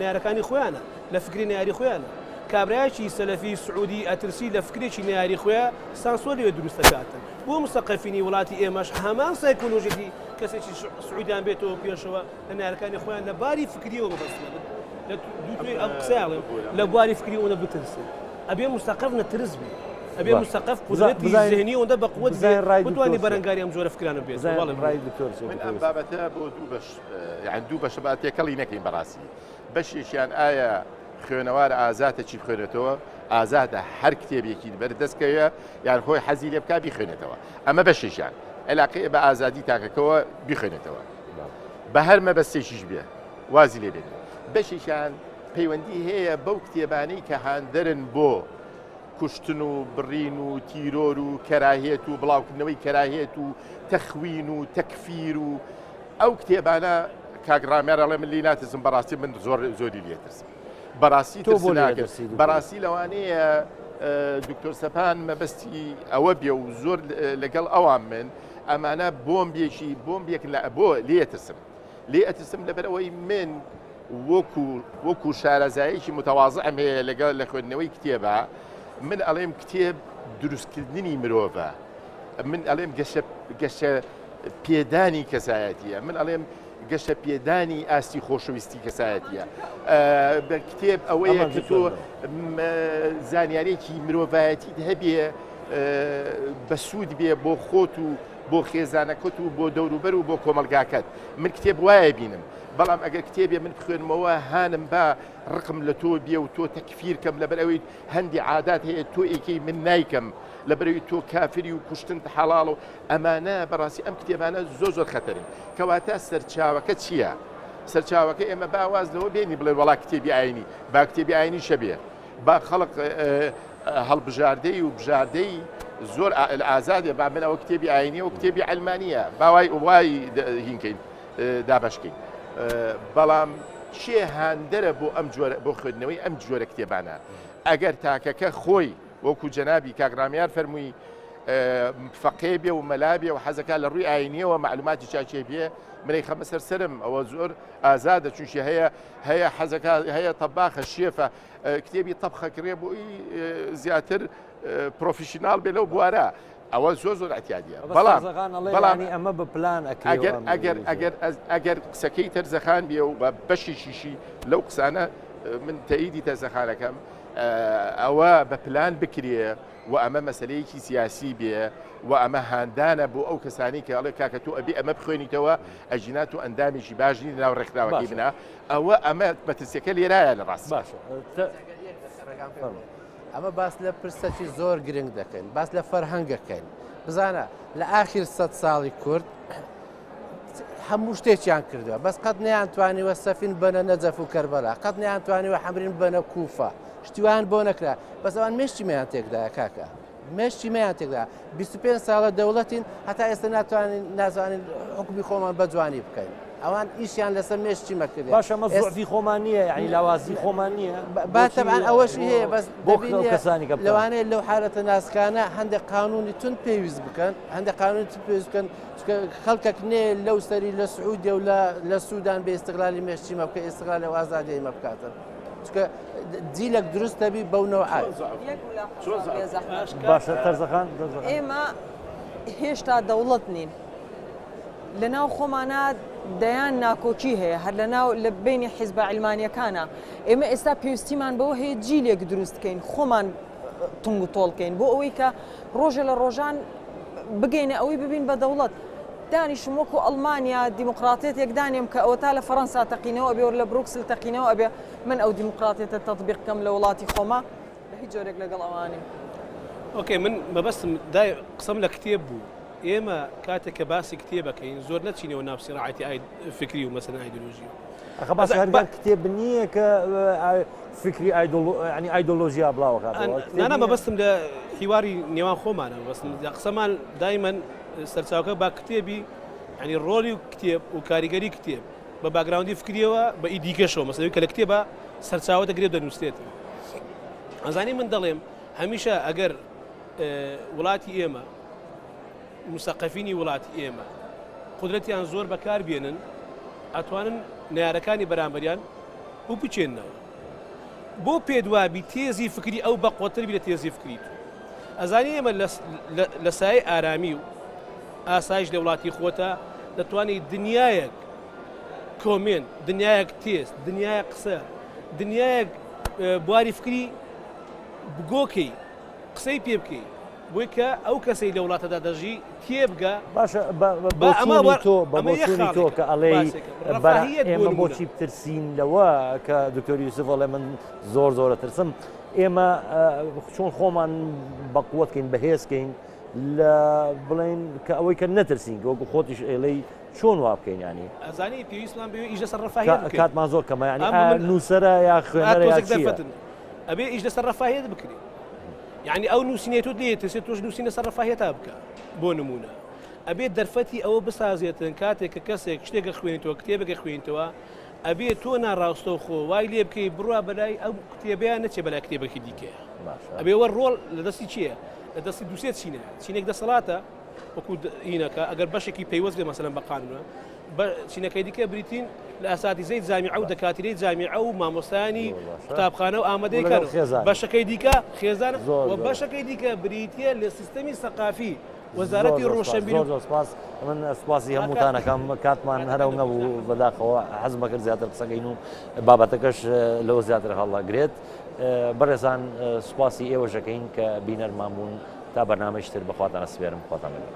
نارەکانی خۆیانە لە فکری ناری خۆیانە کابراایکی سەلەفی سعودی ئەترسی لە فکرێکی ناری خۆیان سانسۆر لێ دروستەکاتن بۆ مستەقەفینی وڵاتی ئێمەش هەمان سایکۆلۆژیکی کەسێکی سعودیان بێتەوە پێشەوە لە نارەکانی خۆیان لە باری فکریەوە ببەستن لە دووتێ ئەم قسەیاڵێ لە بواری فکری ئەوە بترسن ئەبێ مستەقەف نەترس بێ ئەبێ مستەقەف قدرەتی ذهنی ئەوەندە بە قووەت بتوانێ بەرەنگاری ئەم جۆرە فکرانە بێت ڕای دکتۆر من ئەم بابەتە بۆ دوو بەش یان دوو بەشە با تێکەڵی نەکەین بەڕاستی بەشێکیان ئایا خوێنەوار ئازاتە چی بخوێنێتەوە ئازادە هەر کتێبێکی بەردەستکەوە یان خۆی حەزی لێ بکا بیخوێنێتەوە ئەمە بەشێکیان علاقەیە بە ئازادی تاکەکەەوە بیخوێنێتەوە بە هەر مەبەستێکیش بێ وازی لێ بێت بەشێکیان پەیوەندی هەیە بەو کتێبانەی کە هاندەرن بۆ کوشتن و بڕین و تیرۆر و کەراهێت و بڵاوکردنەوەی کەراهێت و تەخوین و تەکفیر و ئەو کتێبانە کاگرامێرەڵێ من لی ناترسم بەڕاستی من زۆری لێترسم بەڕاستی بەڕاستی لەوانەیە دکتۆر سەپان مەبەستی ئەوە بێ و زۆر لەگەڵ ئەوان من ئەمانە بۆمبێکی بۆمبێک بۆ لێ ئەترسم لەبەرەوەی من وەکو شارەزایەکی متەواضعم هەیە لەگەڵ لە خوێندنەوەی کتێبە من ئەڵێم کتێب دروستکردنی مرۆڤە من ئەڵێم گەشە پێدانی کەسایەتیە من ئەڵێم گەشە پێدانی ئاستی خۆشەویستی کەسایەتیە بە کتێب ئەوەیە کە تۆ زانیارێکی مرۆڤایەتیت هەبێ بەسوود بێ بۆ خۆت و بۆ خێزانەکەت و بۆ دەوروبەر و بۆ کۆمەلگاکەت من کتێب وایە بینم بەڵام ئەگەر کتێبێ من بخوێنمەوە هانم با ڕقم لە تۆ بێ و تۆ تەکفیرکەم لەبەر ئەوەی هەندی عادات هەیە تۆ ئێکەی من نایکەم لەبەرەوەی تۆ کافری و کوشتن حەڵاڵ و ئەمانە بەڕاستی ئەم کتێبانە زۆر خەتەرن کەواتە سەرچاوەکە چییە؟ سەرچاوەکە ئێمە باواز لەوە بێنی بڵێ وڵا کتێبی ئاینی با کتێبی ئاینی شەبێ با خەڵق هەڵبژاردەی و بژاردەی زۆر ئازادێ با من ئەوە کتێبی ئاینی و کتێبی ئەلمانیە باوای هینکەین دابشکەین بەڵام چێ هاندەرە بۆ ئەم جۆرە بۆ خوێندنەوەی ئەم جۆرە کتێبانە ئەگەر تاکەکە خۆی وەکو جەنابی کاگرامیار فەرمووی فەقێ بێ و مەلا بێ و حەزەکە لە ڕووی ئاینیەوە معلوماتی چاچێ بێ منەی خەمە سەرسرم ئەوە زۆر ئازادە چونشی هەیە حەزەکە هەیە تەباخە شێفە کتێبی تەبخەکرێ بۆی زیاتر پرۆفیشنال بێ لەو بوارە ئەوە زۆر احتیاجیە بەڵام ئەمە بە پلان ئەگەر قسەکەی تەرزەخان بێ و بە بەشی شیشی لەو قسانە من تەئیدی تەرزەخانەکەم ئەوە بە پلان بکرێ و ئەمە مەسلەیەکی سیاسی بێ و ئەمە هاندانە بۆ ئەو کەسانی کە ئەڵێ کاکە تۆ ئەبێ ئەمە بخوێنیتەوە ئەژینات و ئەندامیشی باشنی ناو ڕێکخراوەکەی بنا ئەوە ئەمە مەترسیەکە لێرایە لە ڕاست باشە ئەمە باس لە پرسەکی زۆر گرنگ دەکەین باس لە فەرهەنگەکەین بزانە لە ئاخر 100 ساڵی کورد هەموو شتێکیان کردووە بەس قەت نەیانتوانیوە سەفین بنە نەجەف و کەربەلا قەت نەیانتوانیوە حەمرین بنە کوفە شتیوان بۆ نەکرا بەس ئەوان مشتی مەیان تێکدایە کاکە مشتی مەیان تێکدا 25 ساڵە دەوڵەتین هەتا ئێستا نازانین حکومی خۆمان بە جوانی بکەین ئەوان ئیشیان لەسەر مشتی مەکردێ باشە ئەمە زوعفی خۆمان نییە یعنی لاوازی خۆمان نییە باتەبعان ئەوەشی هەیە بەس لەوانەیە لەو حالەتە ناسکانە هەندێک قانونی تون پێویست بکەن هەندێک قانونی تون پێویست بکەن خەڵکێک نێ لەو سەری لە سعودیە و لە سوودان بە ئیستیقلالی مشتی مە بکە ئیستیقلالی و ئازادی مە بکاتن چکە دیلێک دروستە بی بەو نەوعات باشە تەرزەخان ئێمە هێشتا دەوڵەت نین لەناو خۆمانە دەیان ناکۆکی هەیە هەر لە بینی حیزبە عیلمانیەکانە ئێمە ئێستا پێویستیمان بەوە هەیە جیلێک دروستکەین خۆمان تونگ و تۆڵکەین بۆ ئەوەی کە ڕۆژە لە ڕۆژان بگەینە ئەوەی ببین بە دەوڵەت دانیشم وەکو ئەڵمانیا دیموکراتێت یەکدانێم کە ئەوە تا لە فەڕەنسا تەقینەوە ئەبێ لە بروکسل تەقینەوە ئەبێ من ئەو دیموکراتێتە تەطبیق بکەم لە وڵاتی خۆما لە هیچ جۆرێک لەگەڵ ئەوانیم. ئۆکێ من مەبەستم دای قسەم لە کتێب بوو ئێمە کاتێک کە باسی کتێبەکەین زۆر نەچینەوە ناو سیڕعەتی فکری و مەسەلا ئایدۆلۆژی ئەخە باس هەرگار کتێب نییە کە فکری ینی ئایدۆلۆژیا بڵاوەکاتەوە نانە مەبەستم لە هیواری نێوان خۆمانە بەستم قسەمان دایمەن سەرچاوکە با کتێبی ینی ڕۆلی کتێب و کاریگەری کتێب بە باگراوندی فکریەوە بە ئیدیکەشەوە مەسەوەی کە لە کتێبە سەرچاوە دەگرێت دەنووسێت. ئەزانی من دەڵێم هەمیشە ئەگەر وڵاتی ئێمە مستەقەفینی وڵاتی ئێمە قودرەتیان زۆر بەکار بێنن ئەتوانن نارەکانی بەرامبەریان و بچێننەوە بۆ پێدوابی تێزی فکری ئەو بەقوتربی لە تێزی فکری تو ئەزانی ئێمە لە سایه ئارامی و ئاسایش لە وڵاتی خۆتە دەتوانێت دنیایەک کۆمێن دنیایەک تێز دنیایە قسە دنیایەک بواری فکری بگۆکەی قسەی پێ بکەی بۆی کە ئەو کەسەی لە وڵاتەدا دەژی تێبگە باشە بەچوونی تۆ کە ئەڵێ ئێمە بۆچی بترسین لەوە کە دکتۆری یوسف ئەڵێ من زۆرە ترسم ئێمە چۆن خۆمان بەقووەتکەین بەهێزکەین لە بڵێن کە ئەوەی کە نەترسین وەکو خۆتیش ئێڵەی چۆن وا بکەین ینی ئەزانی پێویستمان بێ ئیش لەسەر ڕەفاهیەت کاتمان زۆر کەمە ینی نووسەرە یا خوێنەرە یا چییە ئەبێ ئیش لەسەر ڕەفاهیەت بکرێ یعنی ئەو نووسینێتوت لێ ترسێت تۆش نووسینە سەر ڕەفاهیەتا بکە بۆ نمونە ئەبێت دەرفەتی ئەوە بسازێتن کاتێک کە کەسێک شتێکە خوێنیتەوە کتێبەکە خوێنیتەوە ئەبێت تۆ ناڕاستە خۆ وای لێ بکەی بڕوا بەلای ئەو کتێبیان نەچێ بەلای کتێبەکی دیکەیە ئەبێوە ڕۆڵ لە دەستی چییە لە دەستی دووسێت چینە چینێک دەسەڵاتە وەکو هینەکە ئەگەر بەشێکی پەیوەست لێ مەسەلەن بە قانونە چینەکەی دیکە بریتین لە ئاساتیزەی جامیعە و دەکاتیرەی جامیعە و مامۆستانی قوتابخانە و ئامادەی کار بەشەکەی دیکە خێزان و بەشەکەی دیکە بریتە لە سیستەمی سەقافی وەزارەتی ڕۆشنبیر سپاس من سپاسی هەمووتانەکەم کاتمان هەرەو نەبوو بەداخەوە حەزمە کرد زیاتر قسەکەین و بابەتەکەش لەوە زیاتر هەڵەگرێت بەڕێزان سپاسی ئێوەشەکەین کە بینەرمان بوون تا بەرنامەی تر بەخواتانە سپێرم خۆتان لەگەڵ.